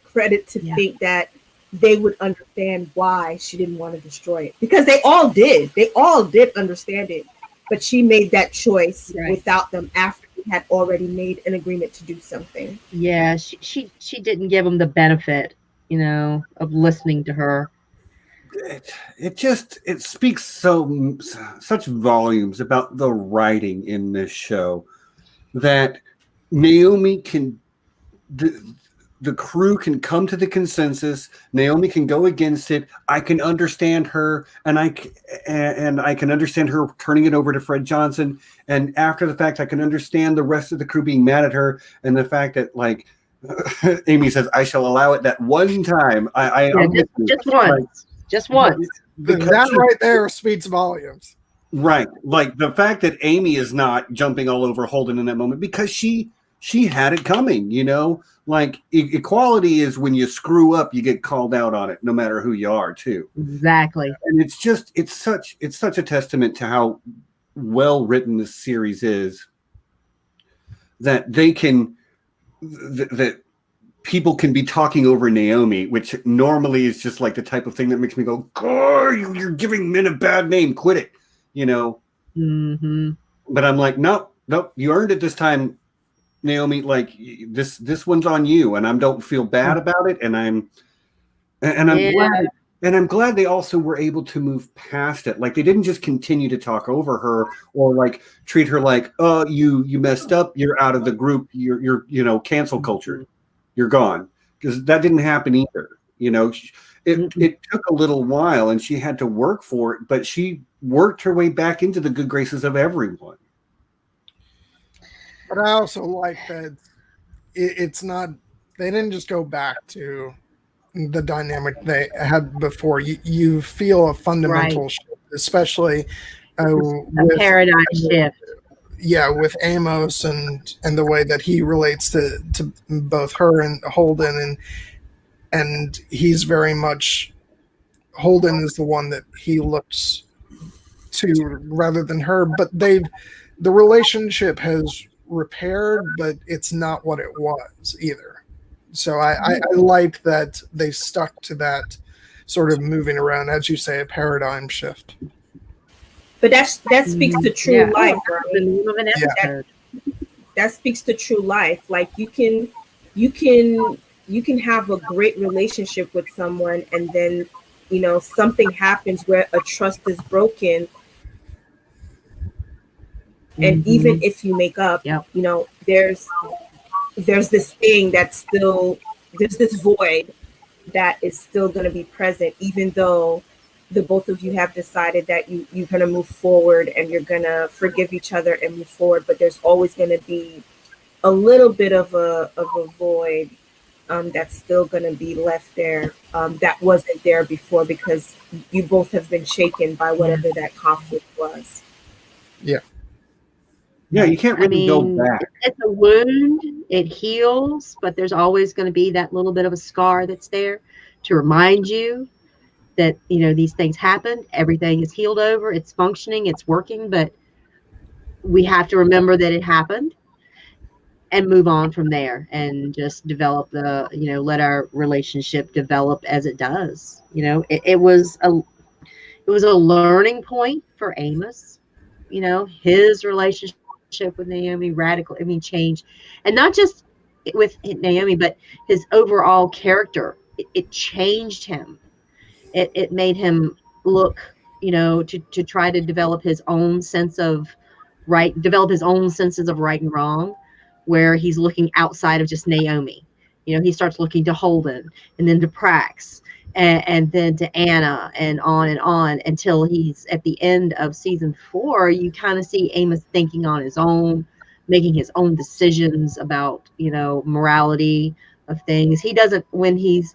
credit to think that they would understand why she didn't want to destroy it, because they all did understand it, but she made that choice without them after we had already made an agreement to do something. Yeah, she didn't give them the benefit, you know, of listening to her. It speaks such volumes about the writing in this show that Naomi can. The crew can come to the consensus. Naomi can go against it. I can understand her, and I can understand her turning it over to Fred Johnson. And after the fact, I can understand the rest of the crew being mad at her, and the fact that, like, Amy says, "I shall allow it that one time." Just once, just once. Because that right there speaks volumes. Right. Like the fact that Amy is not jumping all over Holden in that moment because she had it coming, you know? Like equality is when you screw up, you get called out on it, no matter who you are, too. Exactly. And it's such a testament to how well written this series is that that people can be talking over Naomi, which normally is just like the type of thing that makes me go, "Oh, you're giving men a bad name. Quit it," you know. Mm-hmm. But I'm like, nope, you earned it this time, Naomi. Like this one's on you, and I don't feel bad about it, and I'm glad. And I'm glad they also were able to move past it. Like they didn't just continue to talk over her or like treat her like, "Oh, you messed up. You're out of the group. You're cancel culture. You're gone." Because that didn't happen either. You know, it took a little while, and she had to work for it, but she worked her way back into the good graces of everyone. But I also like that it's not. They didn't just go back to the dynamic they had before. You feel a fundamental shift, especially with paradigm shift. Yeah, with Amos and the way that he relates to both her and Holden, and he's very much Holden is the one that he looks to rather than her. But the relationship has repaired, but it's not what it was either. So I like that they stuck to that sort of moving around, as you say, a paradigm shift. But that speaks to true life, right? That speaks to true life. Like you can have a great relationship with someone, and then something happens where a trust is broken, and even if you make up, there's this thing that's still, there's this void that is still going to be present, even though the both of you have decided that you're going to move forward and you're going to forgive each other and move forward. But there's always going to be a little bit of a void that's still going to be left there that wasn't there before, because you both have been shaken by whatever that conflict was. Yeah. Yeah, you can't really go back. It's a wound, it heals, but there's always going to be that little bit of a scar that's there to remind you that, these things happened, everything is healed over, it's functioning, it's working, but we have to remember that it happened and move on from there and just develop let our relationship develop as it does. It was a learning point for Amos, his relationship with Naomi changed, and not just with Naomi, but his overall character. It changed him. It made him look, to try to develop his own senses of right and wrong, where he's looking outside of just Naomi. He starts looking to Holden, and then to Prax, and then to Anna, and on until he's at the end of season 4. You kind of see Amos thinking on his own, making his own decisions about, morality of things. He doesn't, when he's,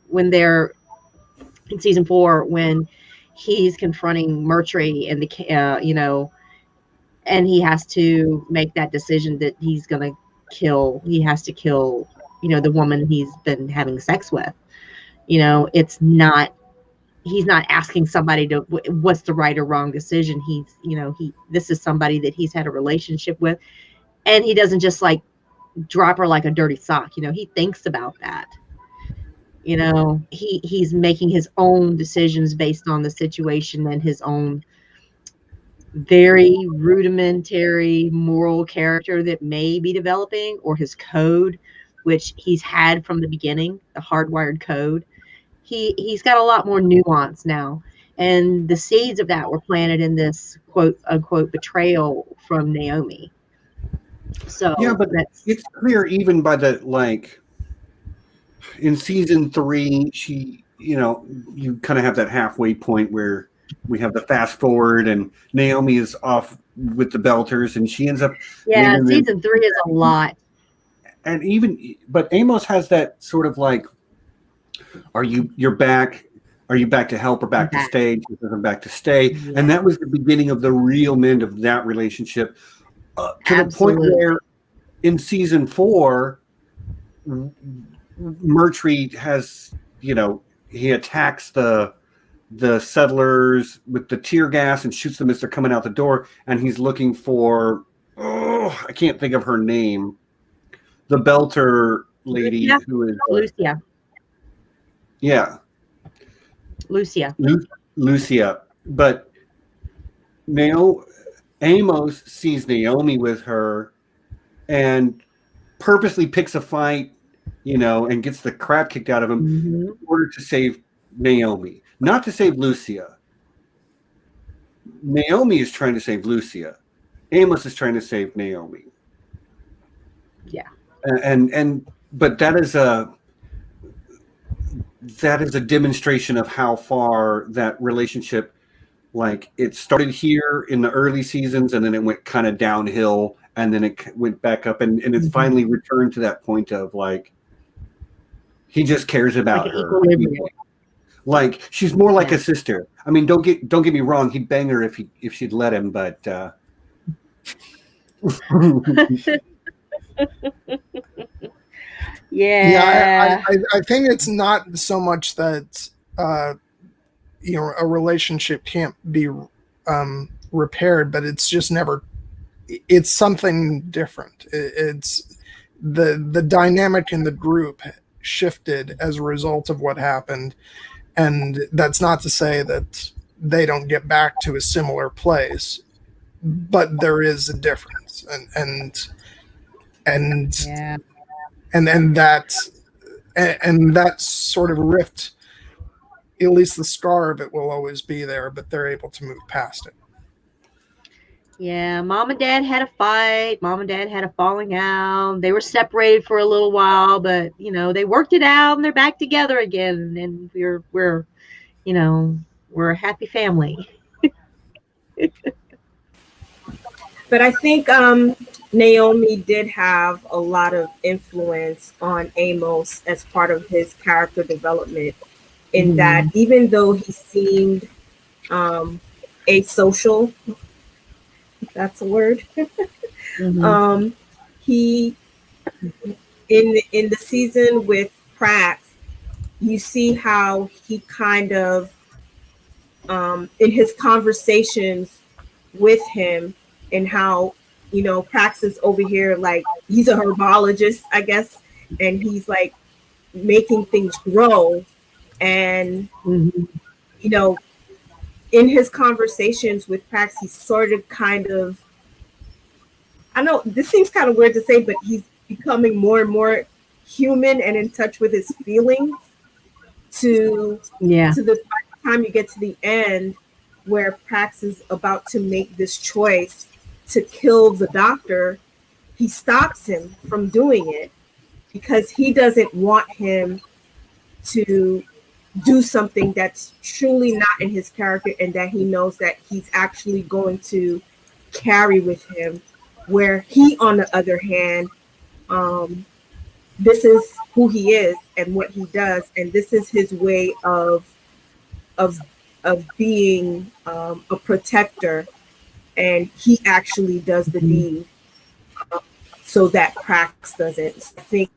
when they're in season 4, when he's confronting Murtry and and he has to make that decision that he has to kill, the woman he's been having sex with. He's not asking somebody to, what's the right or wrong decision. This is somebody that he's had a relationship with, and he doesn't just like drop her like a dirty sock. He thinks about that. He's making his own decisions based on the situation and his own very rudimentary moral character that may be developing, or his code, which he's had from the beginning, the hardwired code. He's got a lot more nuance now, and the seeds of that were planted in this quote unquote betrayal from Naomi. So yeah, but it's clear even by the, like, in season 3, she, you kind of have that halfway point where we have the fast forward and Naomi is off with the Belters and she ends up. Yeah, season 3 is a lot. And but Amos has that sort of like, you're back. Are you back to help or back to stay? She says, I'm back to stay. Yeah. And that was the beginning of the real mend of that relationship, to the point where in season 4, Murtry has, he attacks the settlers with the tear gas and shoots them as they're coming out the door. And he's looking for, I can't think of her name, the Belter lady who is Lucia. Yeah. Lucia. But Amos sees Naomi with her and purposely picks a fight, and gets the crap kicked out of him in order to save Naomi, not to save Lucia. Naomi is trying to save Lucia. Amos is trying to save Naomi. Yeah. But that is a demonstration of how far that relationship, like, it started here in the early seasons and then it went kind of downhill and then it went back up and it's finally returned to that point of, like, he just cares about her. Like, she's more like a sister. I mean, don't get me wrong, he'd bang her if she'd let him, but Yeah, I think it's not so much that a relationship can't be repaired, but it's just never. It's something different. It's the dynamic in the group shifted as a result of what happened, and that's not to say that they don't get back to a similar place, but there is a difference, and that sort of rift, at least the scar of it will always be there, but they're able to move past it. Yeah, Mom and Dad had a fight. Mom and Dad had a falling out. They were separated for a little while, but they worked it out and they're back together again. And we're a happy family. But I think Naomi did have a lot of influence on Amos as part of his character development, in that even though he seemed asocial, that's a word, he in the season with Prax, you see how he kind of in his conversations with him, and how Prax is over here, like, he's a herbologist, I guess, and he's like making things grow, and in his conversations with Prax, he's sort of kind of, I know this seems kind of weird to say, but he's becoming more and more human and in touch with his feelings to the time you get to the end where Prax is about to make this choice to kill the doctor. He stops him from doing it because he doesn't want him to do something that's truly not in his character, and that he knows that he's actually going to carry with him, where he, on the other hand, this is who he is and what he does, and this is his way of being a protector, and he actually does the deed so that Prax doesn't. I think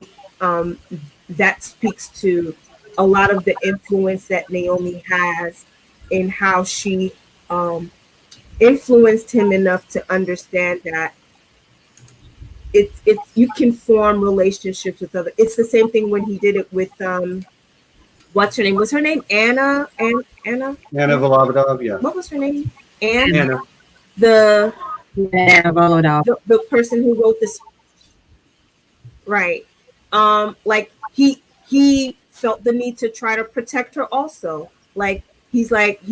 that speaks to a lot of the influence that Naomi has in how she influenced him enough to understand that it's you can form relationships with other. It's the same thing when he did it with what's her name? Was her name Anna? Anna Volodov, yeah. What was her name? Anna. Anna Volodov. The person who wrote this, right? Like he felt the need to try to protect her also. Like he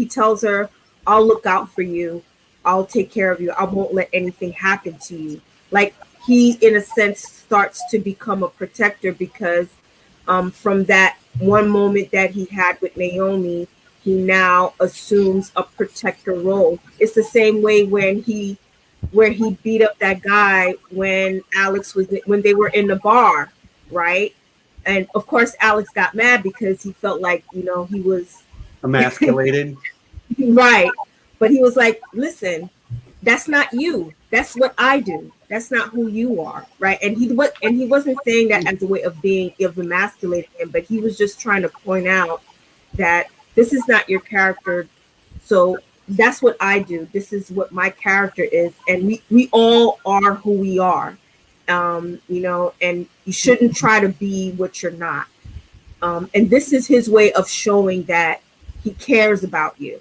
tells her, I'll look out for you, I'll take care of you, I won't let anything happen to you. Like, he in a sense starts to become a protector because from that one moment that he had with Naomi, he now assumes a protector role. It's the same way where he beat up that guy when they were in the bar, right? And of course, Alex got mad because he felt like, he was emasculated. Right. But he was like, listen, that's not you. That's what I do. That's not who you are. Right. And he wasn't saying that as a way of emasculating him, but he was just trying to point out that this is not your character. So that's what I do. This is what my character is. And we all are who we are. And you shouldn't try to be what you're not. And this is his way of showing that he cares about you.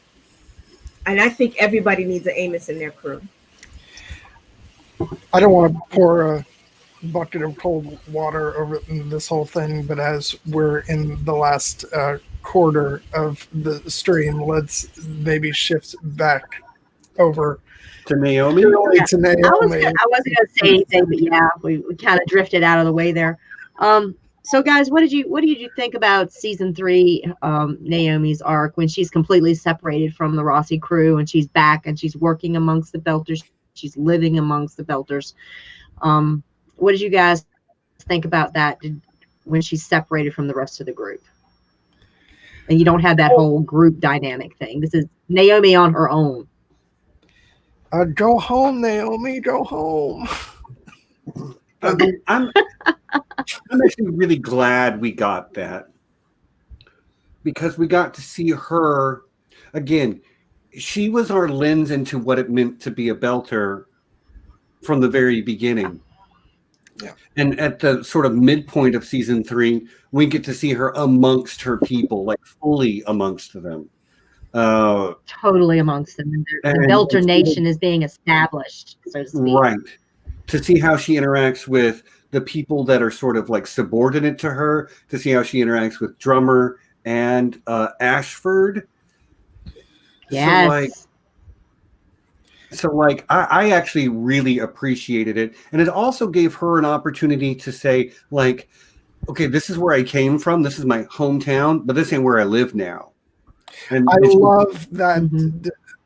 And I think everybody needs an Amos in their crew. I don't want to pour a bucket of cold water over this whole thing, but as we're in the last quarter of the stream, let's maybe shift back over to Naomi. Yeah. To Naomi. I wasn't going to say anything, but yeah, we kind of drifted out of the way there. So guys, what did you think about season 3, Naomi's arc, when she's completely separated from the Rossi crew and she's back and she's working amongst the Belters, she's living amongst the Belters? What did you guys think about that when she's separated from the rest of the group? And you don't have that whole group dynamic thing. This is Naomi on her own. Go home, Naomi, go home. I'm actually really glad we got that, because we got to see her again. She was our lens into what it meant to be a Belter from the very beginning. Yeah. And at the sort of midpoint of season 3, we get to see her amongst her people, like fully amongst them. Totally amongst them. The Belter nation is being established, so to speak. Right. To see how she interacts with the people that are sort of like subordinate to her, to see how she interacts with Drummer and Ashford. Yes. So I actually really appreciated it. And it also gave her an opportunity to say, like, okay, this is where I came from. This is my hometown, but this ain't where I live now. And I love that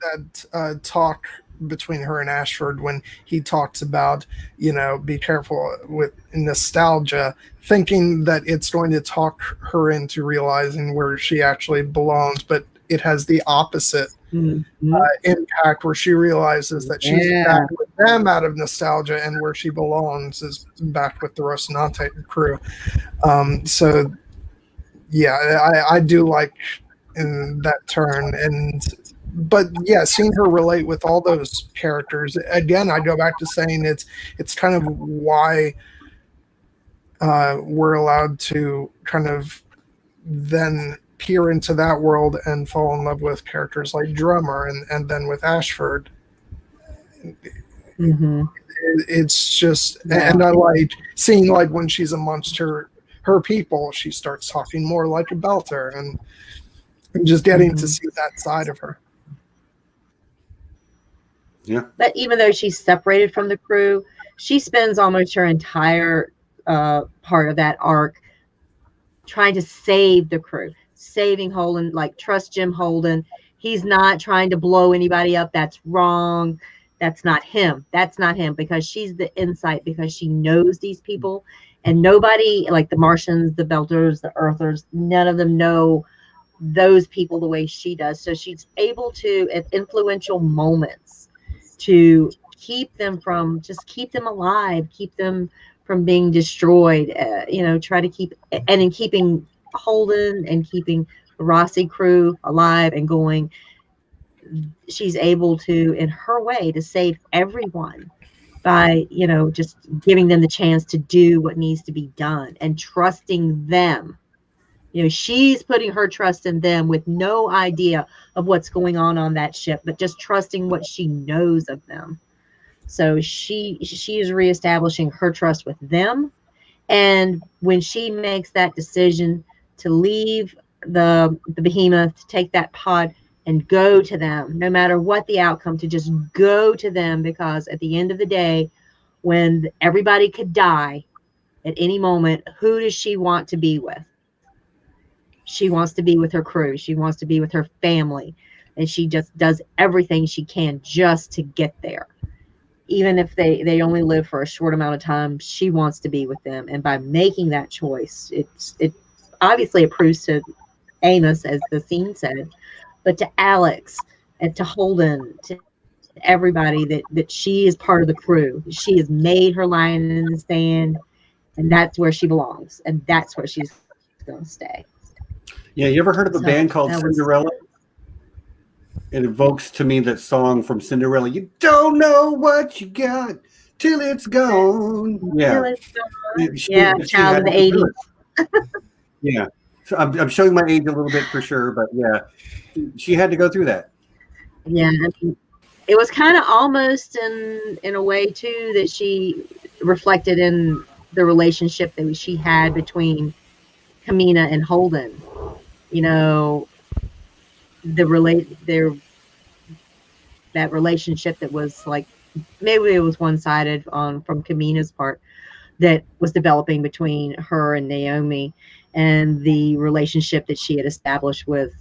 that talk between her and Ashford when he talks about, be careful with nostalgia, thinking that it's going to talk her into realizing where she actually belongs, but it has the opposite impact, where she realizes that she's back with them out of nostalgia, and where she belongs is back with the Rocinante crew. So yeah, I do like in that turn. But yeah, seeing her relate with all those characters, again, I go back to saying it's kind of why we're allowed to kind of then peer into that world and fall in love with characters like Drummer and then with Ashford. It's just, and I like seeing, like, when she's amongst her people, she starts talking more like a Belter, and just getting to see that side of her. Yeah. But even though she's separated from the crew, she spends almost her entire part of that arc trying to save the crew, saving Holden, like, trust Jim Holden. He's not trying to blow anybody up. That's wrong. That's not him. That's not him, because she's the insight, because she knows these people, and nobody, like the Martians, the Belters, the Earthers, none of them know those people the way she does. So she's able to, at influential moments, to keep them alive, keep them from being destroyed, try to keep, and in keeping Holden and keeping the Rossi crew alive and going, she's able to, in her way, to save everyone by, just giving them the chance to do what needs to be done and trusting them. She's putting her trust in them with no idea of what's going on that ship, but just trusting what she knows of them. So she is reestablishing her trust with them. And when she makes that decision to leave the behemoth, to take that pod and go to them, no matter what the outcome, to just go to them, because at the end of the day, when everybody could die at any moment, who does she want to be with? She wants to be with her crew. She wants to be with her family. And she just does everything she can just to get there. Even if they only live for a short amount of time, she wants to be with them. And by making that choice, it obviously proves to Amos, as the scene said, but to Alex and to Holden, to everybody, that she is part of the crew. She has made her line in the sand, and that's where she belongs, and that's where she's going to stay. Yeah, you ever heard of a band called that Cinderella? It evokes to me that song from Cinderella. You don't know what you got till it's gone. Yeah. Child of the 80s. Yeah. So I'm showing my age a little bit for sure, but yeah, she had to go through that. Yeah. It was kind of almost in a way too that she reflected in the relationship that she had between Kamina and Holden. You know, that relationship that was like, maybe it was one-sided from Kamina's part, that was developing between her and Naomi, and the relationship that she had established with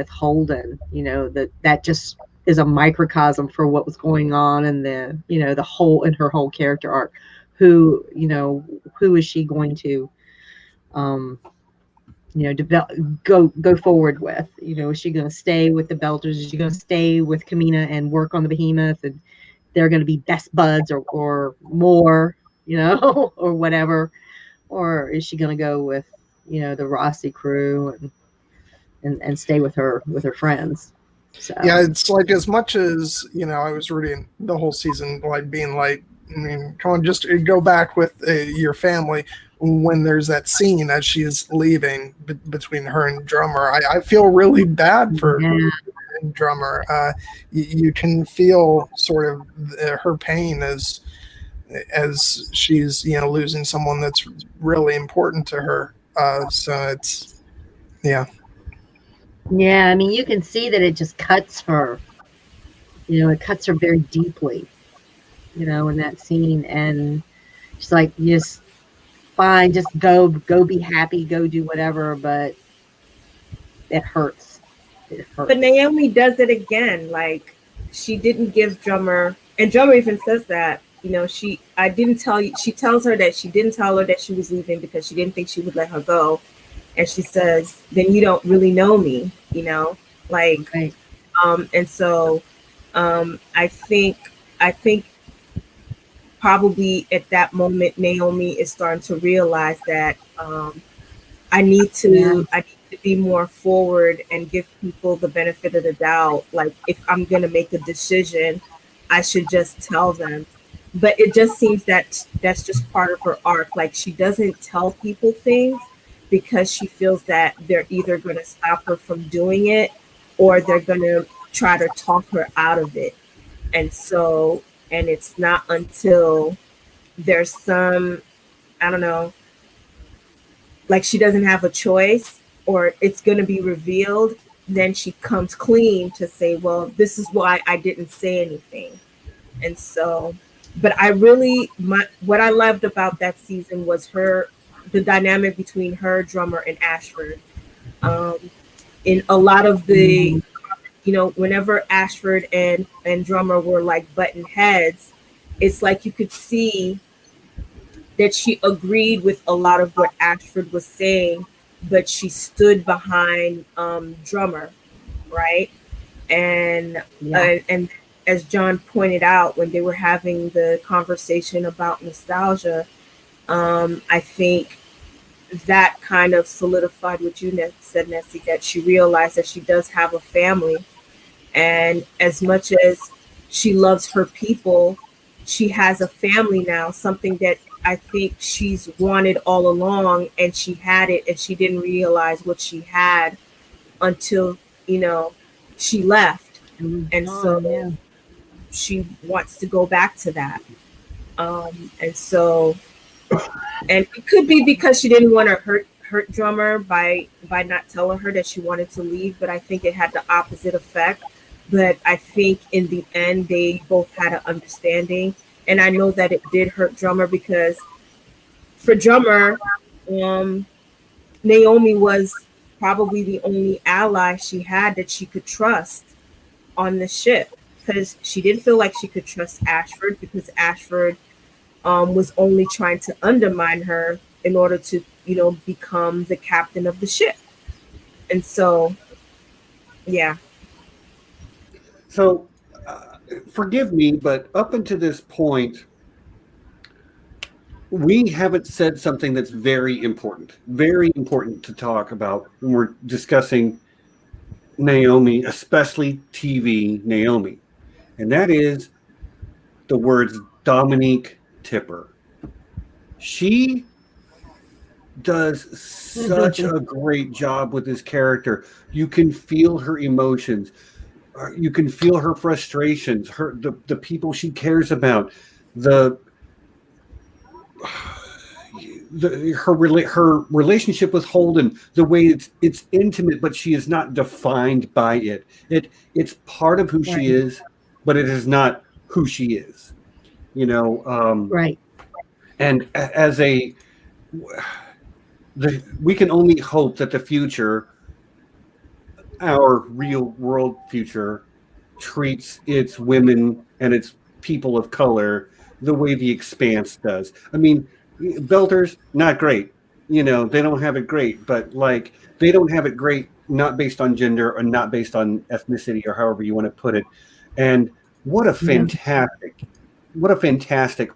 Holden. You know, that just is a microcosm for what was going on in the whole, in her whole character arc. Who is she going to go forward with? Is she going to stay with the Belters? Is she going to stay with Kamina and work on the Behemoth, and they're going to be best buds or more, or whatever? Or is she going to go with, the Rossi crew and stay with her friends? So yeah, it's like, as much as I was reading the whole season, like being like, I mean, come on, just go back with your family. When there's that scene as she's leaving between her and Drummer, I feel really bad for Drummer. You can feel sort of her pain as she's losing someone that's really important to her. So it's yeah. I mean, you can see that it just cuts her. It cuts her very deeply. In that scene, and she's like, just fine, just go be happy, go do whatever, but it hurts. But Naomi does it again. Like, she didn't give Drummer, and Drummer even says that, I didn't tell you. She tells her that she didn't tell her that she was leaving because she didn't think she would let her go. And she says, then you don't really know me, like, right. And so I think probably at that moment, Naomi is starting to realize that I need to be more forward and give people the benefit of the doubt. Like, if I'm going to make a decision, I should just tell them. But it just seems that that's just part of her arc. Like, she doesn't tell people things because she feels that they're either going to stop her from doing it or they're going to try to talk her out of it. And so, and it's not until there's some, I don't know, like she doesn't have a choice or it's going to be revealed, then she comes clean to say, well, this is why I didn't say anything. And so, but I really, what I loved about that season was the dynamic between her, Drummer, and Ashford. In a lot of the, whenever Ashford and Drummer were like button heads, it's like you could see that she agreed with a lot of what Ashford was saying, but she stood behind Drummer, right? And and as John pointed out, when they were having the conversation about nostalgia, I think that kind of solidified what you said, Nessie, that she realized that she does have a family. And as much as she loves her people, she has a family now, something that I think she's wanted all along, and she had it and she didn't realize what she had until, she left. And so she wants to go back to that. And so, and it could be because she didn't want to hurt Drummer by not telling her that she wanted to leave, but I think it had the opposite effect. But I think in the end, they both had an understanding. And I know that it did hurt Drummer because for Drummer, Naomi was probably the only ally she had that she could trust on the ship, because she didn't feel like she could trust Ashford, because Ashford was only trying to undermine her in order to, become the captain of the ship. And so, yeah. So, forgive me, but up until this point, we haven't said something that's very important to talk about when we're discussing Naomi, especially TV Naomi. And that is the words Dominique Tipper. She does such a great job with this character. You can feel her emotions. You can feel her frustrations, the people she cares about, her relationship with Holden, the way it's intimate, but she is not defined by it. It's part of who she is, but it is not who she is. Right. And as we can only hope that the future, our real world future, treats its women and its people of color the way the Expanse does. I mean, Belters, not great. They don't have it great, but like they don't have it great not based on gender or not based on ethnicity or however you want to put it. And what a fantastic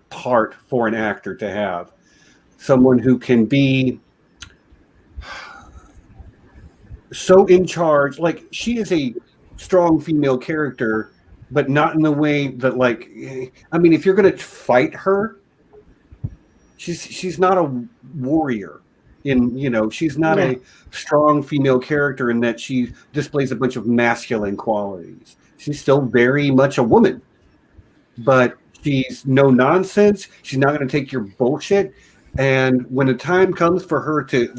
part for an actor to have. Someone who can be so in charge. Like, she is a strong female character, but not in the way that, like, I mean, if you're going to fight her, she's not a warrior. She's not a strong female character in that she displays a bunch of masculine qualities. She's still very much a woman, but she's no nonsense. She's not going to take your bullshit. And when the time comes for her to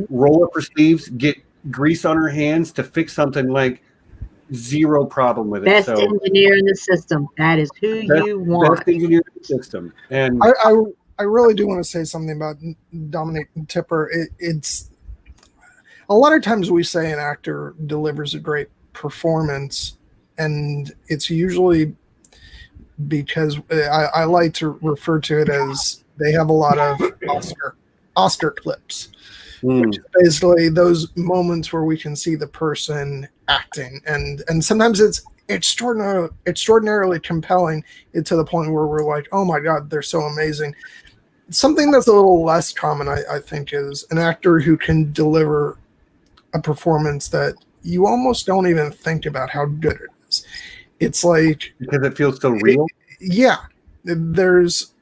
roll up her sleeves, get grease on her hands to fix something, like, zero problem with it. Best engineer in the system. That is who you want. Best engineer in the system. And I really do want to say something about Dominique Tipper. It's a lot of times we say an actor delivers a great performance, and it's usually because I like to refer to it as they have a lot of Oscar clips, which is basically those moments where we can see the person acting, and sometimes it's extraordinarily compelling, to the point where we're like, oh my God, they're so amazing. Something that's a little less common, I think, is an actor who can deliver a performance that you almost don't even think about how good it is. It's like, because it feels so real. There's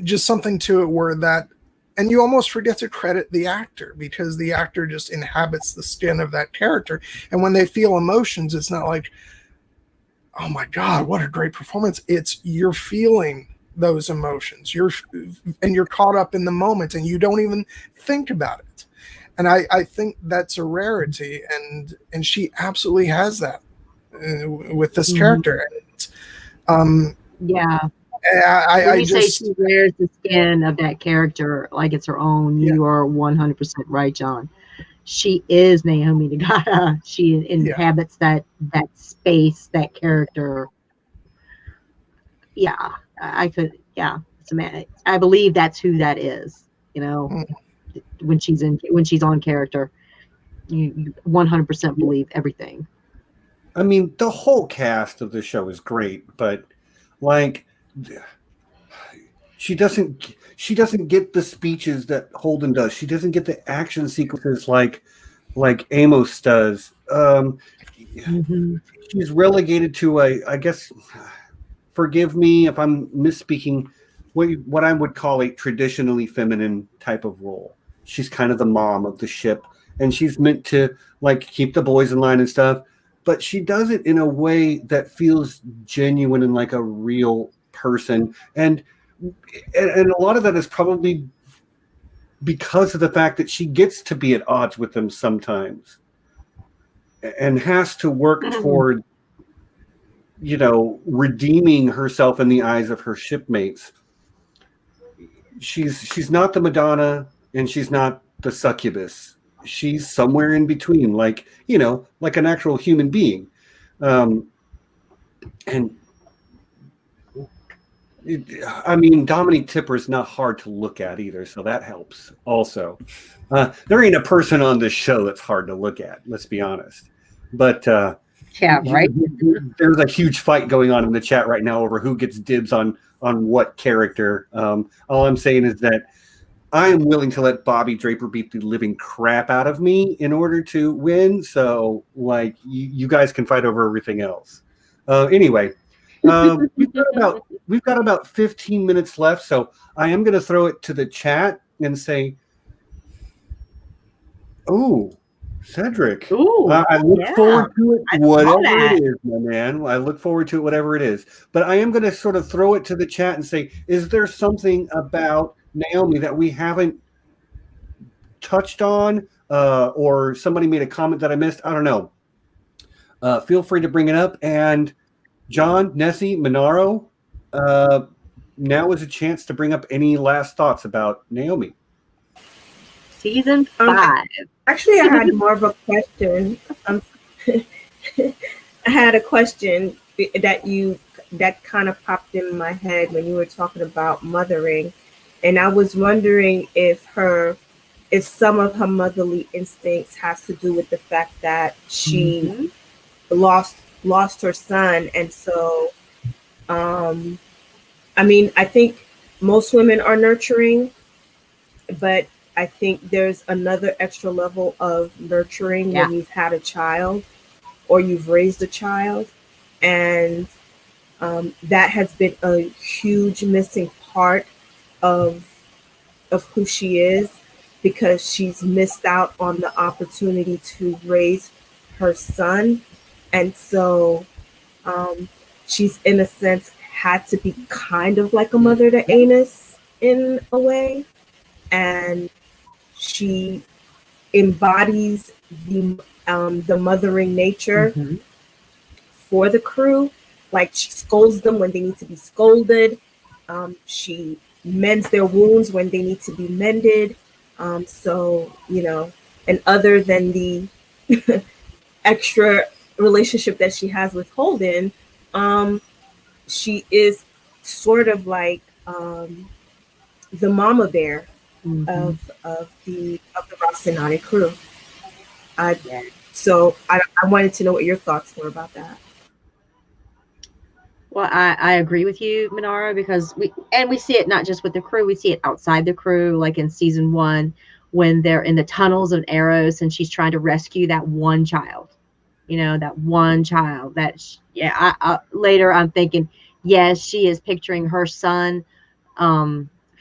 just something to it where that, and you almost forget to credit the actor, because the actor just inhabits the skin of that character. And when they feel emotions, it's not like, oh my God, what a great performance. It's you're feeling those emotions. You're caught up in the moment, and you don't even think about it. And I think that's a rarity, and she absolutely has that with this character. And, when you say she wears the skin of that character like it's her own, you are 100% right, John. She is Naomi Nagata. She inhabits that space, that character. I believe that's who that is. When she's on character, you 100% believe everything. I mean, the whole cast of the show is great, but like, she doesn't get the speeches that Holden does. She doesn't get the action sequences like Amos does. She's relegated to I guess, forgive me if I'm misspeaking, what I would call a traditionally feminine type of role. She's kind of the mom of the ship, and she's meant to keep the boys in line and stuff, but she does it in a way that feels genuine and like a real person. And a lot of that is probably because of the fact that she gets to be at odds with them sometimes and has to work toward, redeeming herself in the eyes of her shipmates. She's not the Madonna, and she's not the succubus. She's somewhere in between, like an actual human being. And I mean, Dominique Tipper is not hard to look at either, so that helps also. There ain't a person on this show that's hard to look at, let's be honest. But Yeah, right. There's a huge fight going on in the chat right now over who gets dibs on what character. All I'm saying is that I am willing to let Bobby Draper beat the living crap out of me in order to win. So, like, you guys can fight over everything else. Anyway, we've got about 15 minutes left, so I am going to throw it to the chat and say, "Oh, Cedric, Ooh, I look forward to it, I saw whatever that. it is, my man. I look forward to it, whatever it is. But I am going to sort of throw it to the chat and say, is there something about Naomi that we haven't touched on, or somebody made a comment that I missed? I don't know. Feel free to bring it up. And John, Nessie, Manaro, now is a chance to bring up any last thoughts about Naomi. Season 5. Actually, I had more of a question. I had a question that kind of popped in my head when you were talking about mothering, and I was wondering if some of her motherly instincts has to do with the fact that she lost her son, and so I mean, I think most women are nurturing, but I think there's another extra level of nurturing when you've had a child or you've raised a child. And that has been a huge missing part of who she is, because she's missed out on the opportunity to raise her son. And so she's, in a sense, had to be kind of like a mother to Anus in a way. And she embodies the mothering nature for the crew. Like, she scolds them when they need to be scolded. She mends their wounds when they need to be mended. So, you know, and other than the extra relationship that she has with Holden, she is sort of like the mama bear of the Rocinante crew. So I wanted to know what your thoughts were about that. Well, I agree with you, Manara, because we see it not just with the crew, we see it outside the crew, like in season 1, when they're in the tunnels of Eros and she's trying to rescue that one child. You know, that one child that, later I'm thinking, yes, she is picturing her son,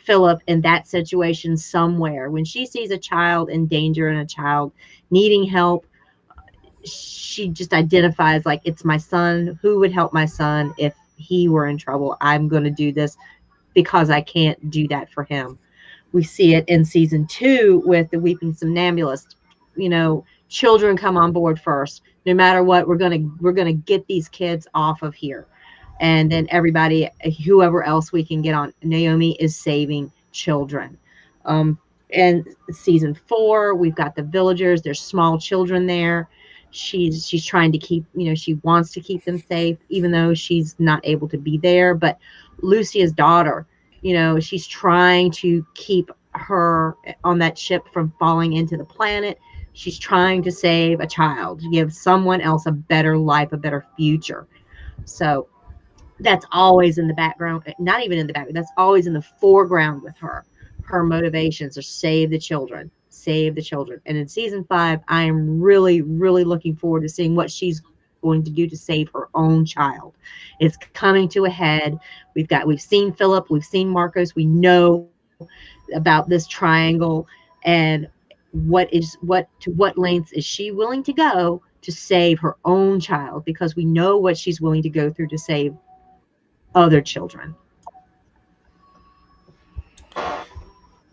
Philip, in that situation somewhere. When she sees a child in danger and a child needing help, she just identifies like, it's my son. Who would help my son if he were in trouble? I'm going to do this because I can't do that for him. We see it in season 2 with the Weeping Somnambulist. You know, children come on board first. No matter what, we're gonna get these kids off of here, and then everybody, whoever else we can get on. Naomi is saving children. And season 4, we've got the villagers. There's small children there. She's trying to keep, you know, she wants to keep them safe, even though she's not able to be there. But Lucia's daughter, you know, she's trying to keep her on that ship from falling into the planet. She's trying to save a child, to give someone else a better life, a better future. So that's always in the background, not even in the background, that's always in the foreground with her. Her motivations are save the children, save the children. And in season 5, I am really, really looking forward to seeing what she's going to do to save her own child. It's coming to a head. We've seen Philip, we've seen Marcos, we know about this triangle, and to what lengths is she willing to go to save her own child, because we know what she's willing to go through to save other children.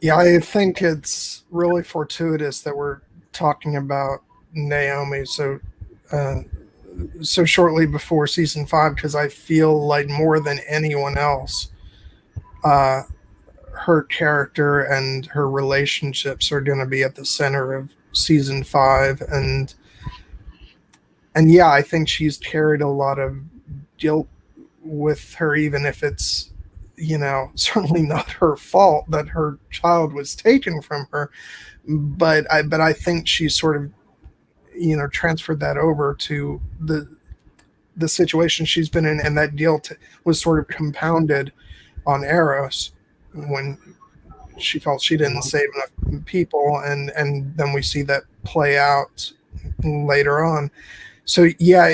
Yeah, I think it's really fortuitous that we're talking about Naomi so shortly before season 5, because I feel like more than anyone else, her character and her relationships are going to be at the center of season 5, and yeah, I think she's carried a lot of guilt with her, even if it's certainly not her fault that her child was taken from her, but I think she sort of transferred that over to the situation she's been in, and that guilt was sort of compounded on Eros when she felt she didn't save enough people, and then we see that play out later on. So yeah,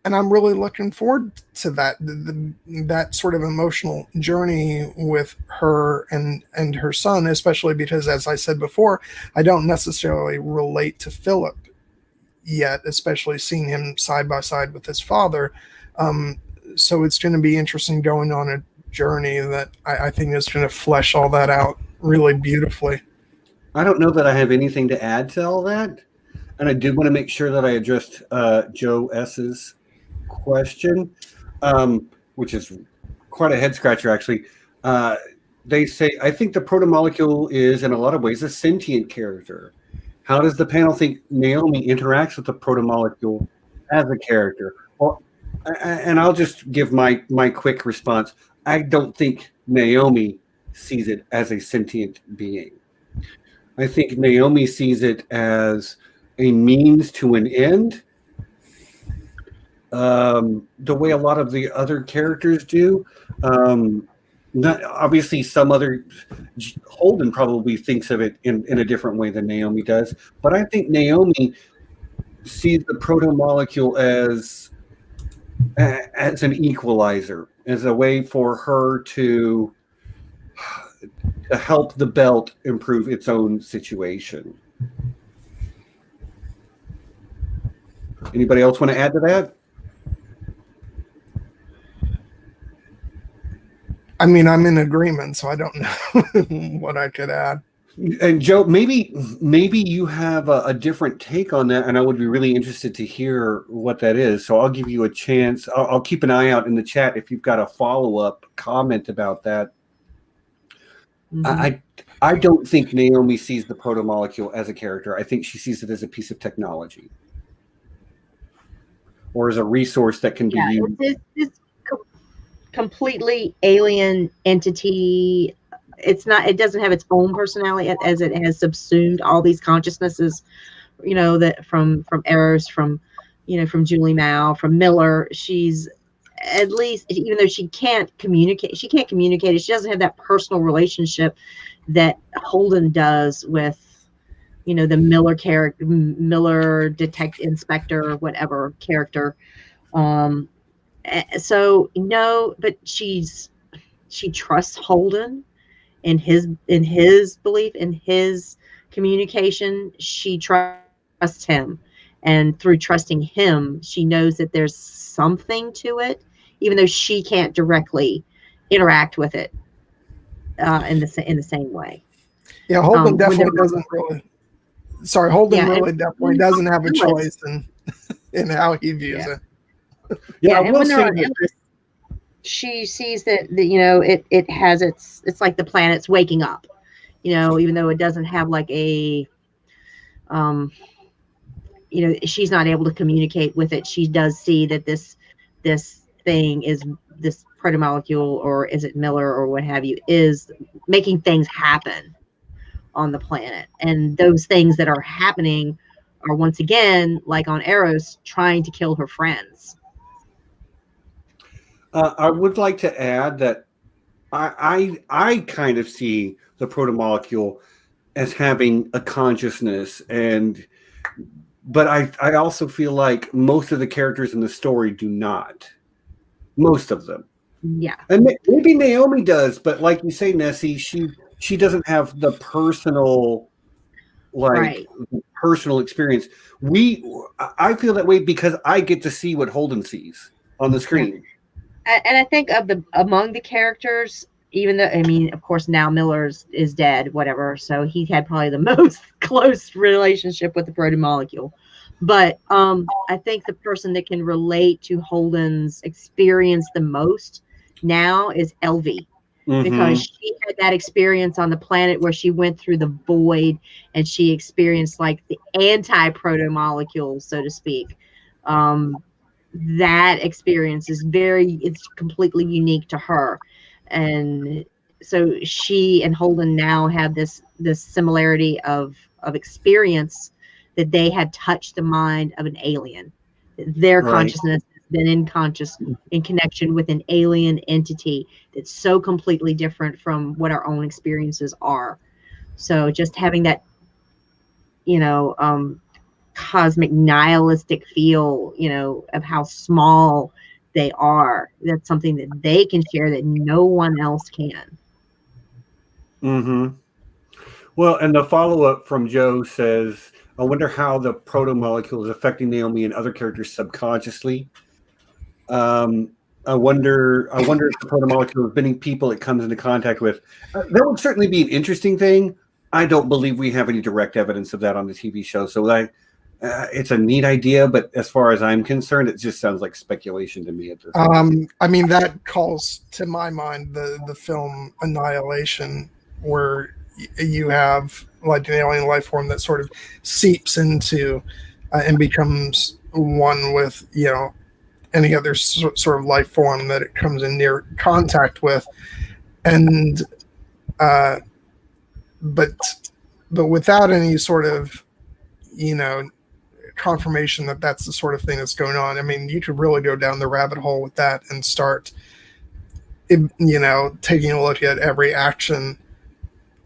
and I'm really looking forward to that that sort of emotional journey with her and her son, especially because, as I said before, I don't necessarily relate to Philip yet, especially seeing him side by side with his father. So it's going to be interesting going on a journey that I think is going to flesh all that out really beautifully. I don't know that I have anything to add to all that. And I did want to make sure that I addressed Joe S.'s question, which is quite a head scratcher, actually. They say, I think the protomolecule is, in a lot of ways, a sentient character. How does the panel think Naomi interacts with the protomolecule as a character? Well, and I'll just give my quick response. I don't think Naomi sees it as a sentient being. I think Naomi sees it as a means to an end, the way a lot of the other characters do. Not obviously, some other Holden probably thinks of it in a different way than Naomi does, but I think Naomi sees the protomolecule as an equalizer, as a way for her to help the belt improve its own situation. Anybody else want to add to that? I mean, I'm in agreement, so I don't know what I could add. And Joe, maybe you have a different take on that, and I would be really interested to hear what that is. So I'll give you a chance. I'll keep an eye out in the chat if you've got a follow-up comment about that. Mm-hmm. I don't think Naomi sees the protomolecule as a character. I think she sees it as a piece of technology, or as a resource that can be used. It's completely alien entity. It doesn't have its own personality, as it has subsumed all these consciousnesses, that from Eros, from Julie Mao, from Miller. She's, at least, even though she can't communicate, she doesn't have that personal relationship that Holden does with, the Miller character, Miller detective inspector, whatever character. So no, but she trusts Holden in his belief, in his communication. She trusts him, and through trusting him, she knows that there's something to it, even though she can't directly interact with it in the same way. Yeah, Holden definitely doesn't really. Sorry, Holden really definitely doesn't have a choice in how he views it. Yeah, and when they're on Endless, she sees that it has it's like the planet's waking up, even though it doesn't have like a she's not able to communicate with it. She does see that this thing is, this protomolecule, or is it Miller or what have you, is making things happen on the planet, and those things that are happening are, once again, like on Eros, trying to kill her friends. I would like to add that I kind of see the protomolecule as having a consciousness, but I also feel like most of the characters in the story do not. Most of them. Yeah. And maybe Naomi does, but like you say, Nessie, she doesn't have the personal personal experience. I feel that way because I get to see what Holden sees on the screen. Yeah. And I think among the characters, even though, I mean, of course, now Miller is dead, whatever, so he had probably the most close relationship with the protomolecule. But I think the person that can relate to Holden's experience the most now is Elvie, because she had that experience on the planet where she went through the void, and she experienced like the anti-protomolecule, so to speak. that experience is it's completely unique to her. And so she and Holden now have this similarity of experience, that they had touched the mind of an alien. Their consciousness has been in connection with an alien entity that's so completely different from what our own experiences are. So just having that, cosmic nihilistic feel, of how small they are. That's something that they can share that no one else can. Mm-hmm. Well, and the follow-up from Joe says, I wonder how the proto-molecule is affecting Naomi and other characters subconsciously. I wonder if the proto-molecule is bending people it comes into contact with. That would certainly be an interesting thing. I don't believe we have any direct evidence of that on the TV show. So it's a neat idea, but as far as I'm concerned, it just sounds like speculation to me at this point. I mean, that calls to my mind the film Annihilation, where you have like an alien life form that sort of seeps into and becomes one with, any other sort of life form that it comes in near contact with. And but without any sort of, confirmation that that's the sort of thing that's going on. I mean, you could really go down the rabbit hole with that and start, taking a look at every action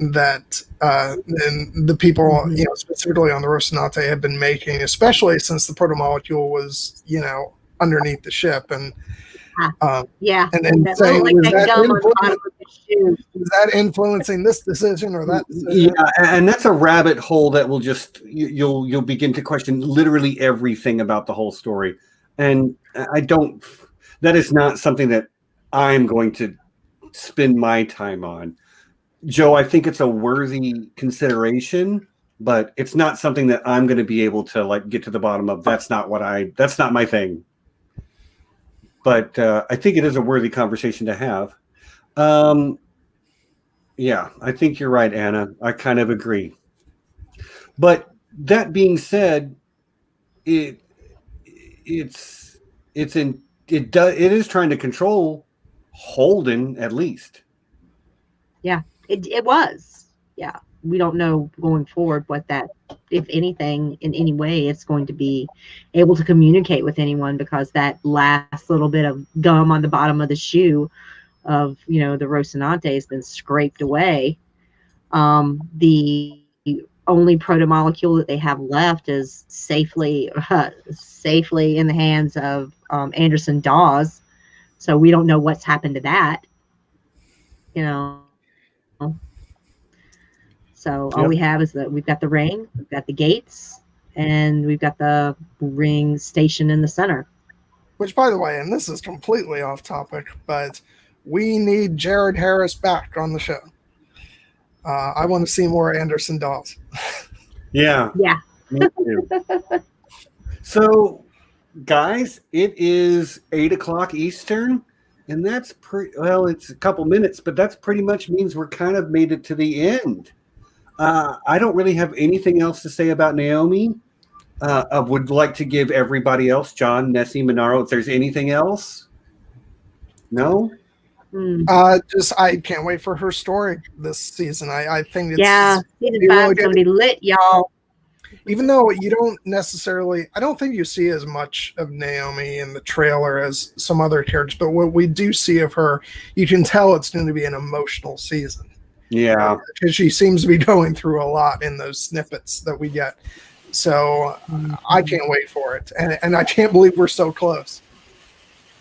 that and the people, specifically on the Rocinante, have been making, especially since the proto-molecule was, underneath the ship. And and then saying, is that influencing this decision or that decision? Yeah, and that's a rabbit hole that will just you'll begin to question literally everything about the whole story. And that is not something that I'm going to spend my time on. Joe, I think it's a worthy consideration, but it's not something that I'm going to be able to get to the bottom of. That's not my thing. But I think it is a worthy conversation to have. Yeah, I think you're right, Anna. I kind of agree. But that being said, it is trying to control Holden, at least. Yeah, it was. Yeah, we don't know going forward what that, if anything, in any way, it's going to be able to communicate with anyone, because that last little bit of gum on the bottom of the shoe of, the Rocinante has been scraped away. The only proto-molecule that they have left is safely in the hands of Anderson Dawes. So we don't know what's happened to that. So all we have is that we've got the ring, we've got the gates, and we've got the ring station in the center. Which, by the way, and this is completely off topic, but we need Jared Harris back on the show. I want to see more Anderson Dawes. Yeah. Me too. So, guys, it is 8:00 Eastern, and that's it's a couple minutes, but that's pretty much means we're kind of made it to the end. I don't really have anything else to say about Naomi. I would like to give everybody else, John, Nessie, Manaro, if there's anything else. No? Just I can't wait for her story this season. I think it's season 5 is gonna be lit, y'all. Even though you don't necessarily, I don't think you see as much of Naomi in the trailer as some other characters, but what we do see of her, you can tell it's going to be an emotional season. Yeah, because she seems to be going through a lot in those snippets that we get. So I can't wait for it, and I can't believe we're so close.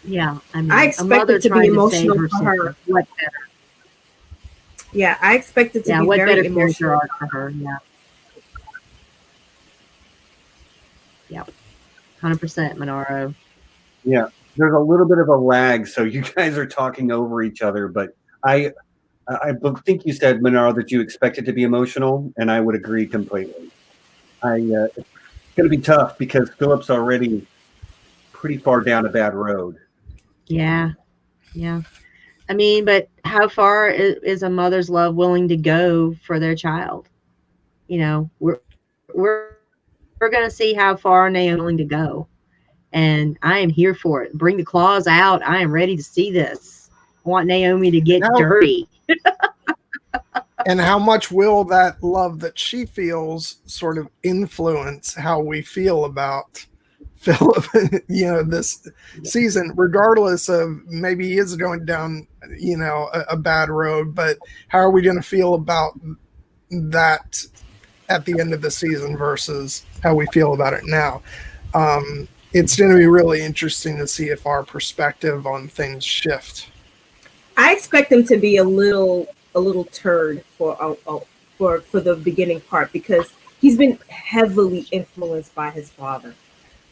Yeah, I mean, I expect it to be emotional for her. What better? Yeah, I expect it to be what very better emotional arc for her. Yeah, 100%, Monaro. Yeah, there's a little bit of a lag, so you guys are talking over each other, but I think you said, Manaro, that you expect it to be emotional, and I would agree completely. It's going to be tough because Philip's already pretty far down a bad road. Yeah. I mean, but how far is a mother's love willing to go for their child? We're going to see how far Naomi's willing to go. and I am here for it. Bring the claws out. I am ready to see this. I want Naomi to get dirty. And how much will that love that she feels sort of influence how we feel about Philip, this season, regardless of maybe he is going down, a bad road, but how are we going to feel about that at the end of the season versus how we feel about it now? It's going to be really interesting to see if our perspective on things shift. I expect him to be a little turd for the beginning part, because he's been heavily influenced by his father.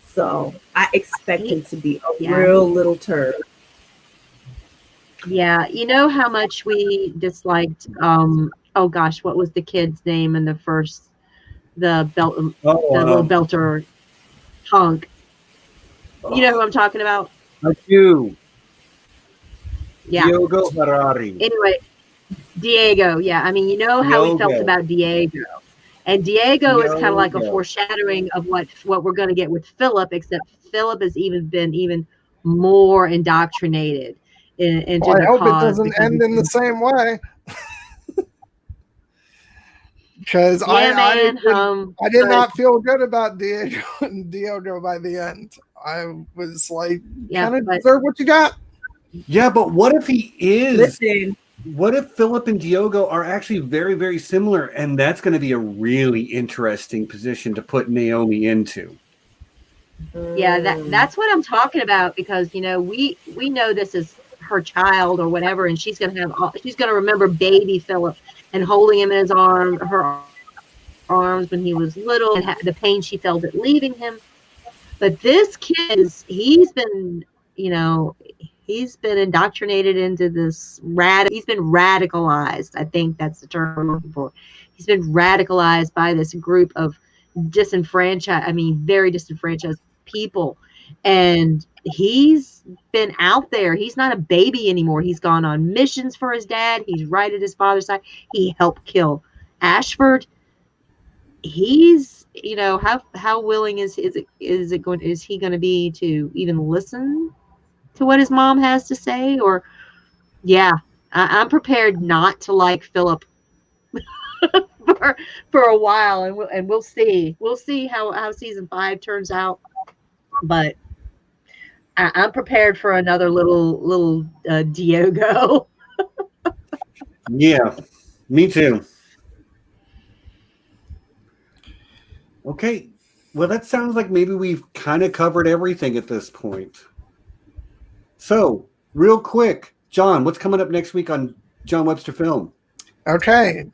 So I expect him to be a real little turd. Yeah, you know how much we disliked. Oh gosh, what was the kid's name in the first? The little belter hunk. You know who I'm talking about? I do. Yeah. Diogo Harari. Anyway, Diego. Yeah, I mean, you know how we felt about Diego, and Diego is kind of like a foreshadowing of what we're going to get with Philip, except Philip has been even more indoctrinated into the I hope cause. It doesn't end in the same way. Because I did not feel good about Diego by the end. I was like, kind of deserve what you got. Yeah, but what if he is? Listen. What if Philip and Diogo are actually very, very similar? And that's going to be a really interesting position to put Naomi into. Yeah, that's what I'm talking about, because we know this is her child or whatever, and she's gonna remember baby Philip and holding him in her arms when he was little, and the pain she felt at leaving him. But this kid he's been indoctrinated into this he's been radicalized. I think that's the term I'm looking for. He's been radicalized by this group of very disenfranchised people. And he's been out there. He's not a baby anymore. He's gone on missions for his dad. He's right at his father's side. He helped kill Ashford. He's, how willing is he going to be to even listen to what his mom has to say? Or, I'm prepared not to like Philip for a while, and we'll see how season 5 turns out. But I'm prepared for another little Diogo. Yeah, me too. Okay, well, that sounds like maybe we've kind of covered everything at this point. So, real quick, John, what's coming up next week on John Webster Film? Okay,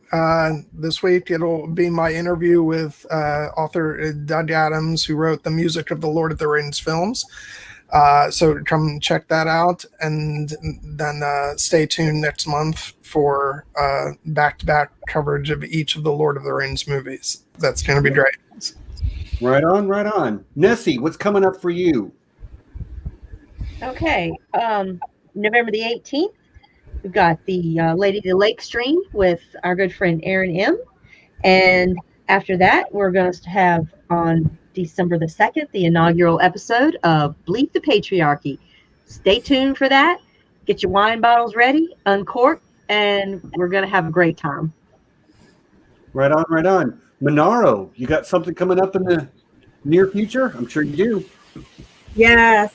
this week it'll be my interview with author Doug Adams, who wrote the music of the Lord of the Rings films. So come check that out, and then stay tuned next month for back-to-back coverage of each of the Lord of the Rings movies. That's going to be great. Right on, right on. Nessie, what's coming up for you? Okay, November the 18th. We've got the Lady of the Lake stream with our good friend Aaron M. And after that, we're going to have on December the 2nd, the inaugural episode of Bleep the Patriarchy. Stay tuned for that. Get your wine bottles ready, uncork, and we're going to have a great time. Right on, right on. Manaro, you got something coming up in the near future? I'm sure you do. Yes.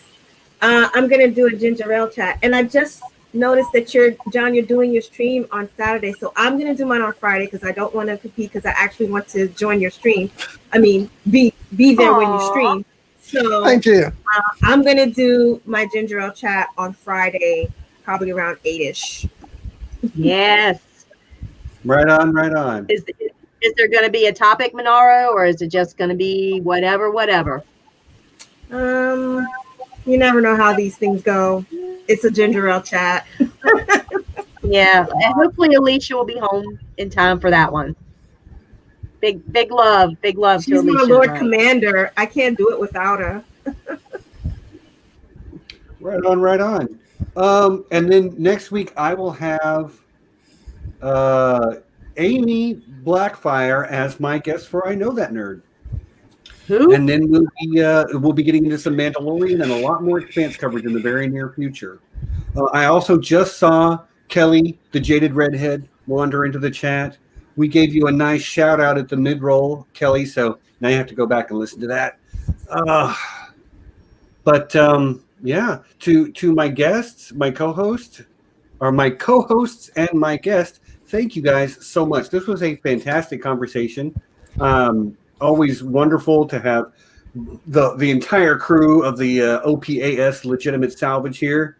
I'm going to do a ginger ale chat. And I just noticed that you're doing your stream on Saturday. So I'm going to do mine on Friday, because I don't want to compete, because I actually want to join your stream. I mean, be there when you stream. So thank you. I'm going to do my ginger ale chat on Friday, probably around 8-ish. Yes. Right on, right on. Is there going to be a topic, Manaro, or is it just going to be whatever? You never know how these things go. It's a ginger ale chat. Yeah, and hopefully Alicia will be home in time for that one. Big love She's to Alicia. She's my Lord Commander. I can't do it without her. Right on, right on. And then next week I will have Amy Blackfire as my guest for I Know That Nerd. Who? And then we'll be getting into some Mandalorian and a lot more Expanse coverage in the very near future. I also just saw Kelly, the Jaded Redhead, wander into the chat. We gave you a nice shout out at the mid-roll, Kelly, so now you have to go back and listen to that. Yeah, to my guests, my co-hosts and my guest, thank you guys so much. This was a fantastic conversation. Always wonderful to have the entire crew of the OPAS Legitimate Salvage here,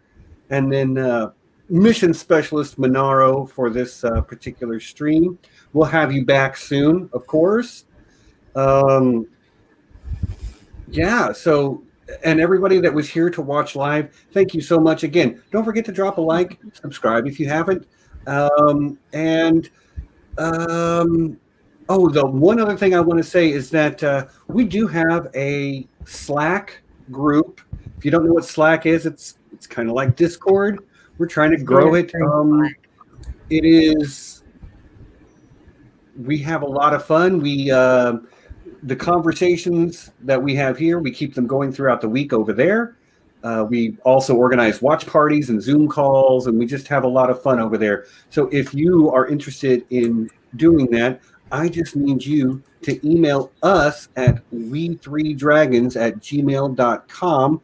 and then mission specialist Manaro for this particular stream. We'll have you back soon, of course. Yeah, so, and everybody that was here to watch live, thank you so much again. Don't forget to drop a like, subscribe if you haven't. Oh, the one other thing I want to say is that we do have a Slack group. If you don't know what Slack is, it's kind of like Discord. We're trying to grow it. It is. We have a lot of fun. The conversations that we have here, we keep them going throughout the week over there. We also organize watch parties and Zoom calls, and we just have a lot of fun over there. So if you are interested in doing that, I just need you to email us at we3dragons@gmail.com.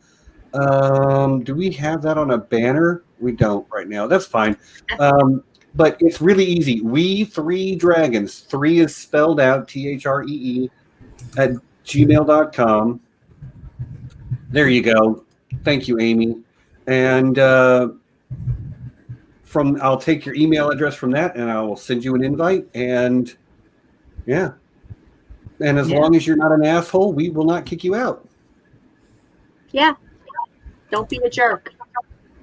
Do we have that on a banner? We don't right now. That's fine. But it's really easy. We3dragons. 3 is spelled out, THREE, at gmail.com. There you go. Thank you, Amy. And I'll take your email address from that, and I will send you an invite. And yeah. And as long as you're not an asshole, we will not kick you out. Yeah. Don't be a jerk.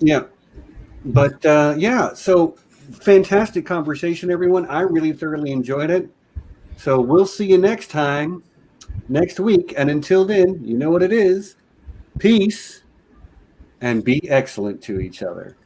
Yeah. But yeah, so fantastic conversation, everyone. I really thoroughly enjoyed it. So we'll see you next time, next week. And until then, you know what it is. Peace and be excellent to each other.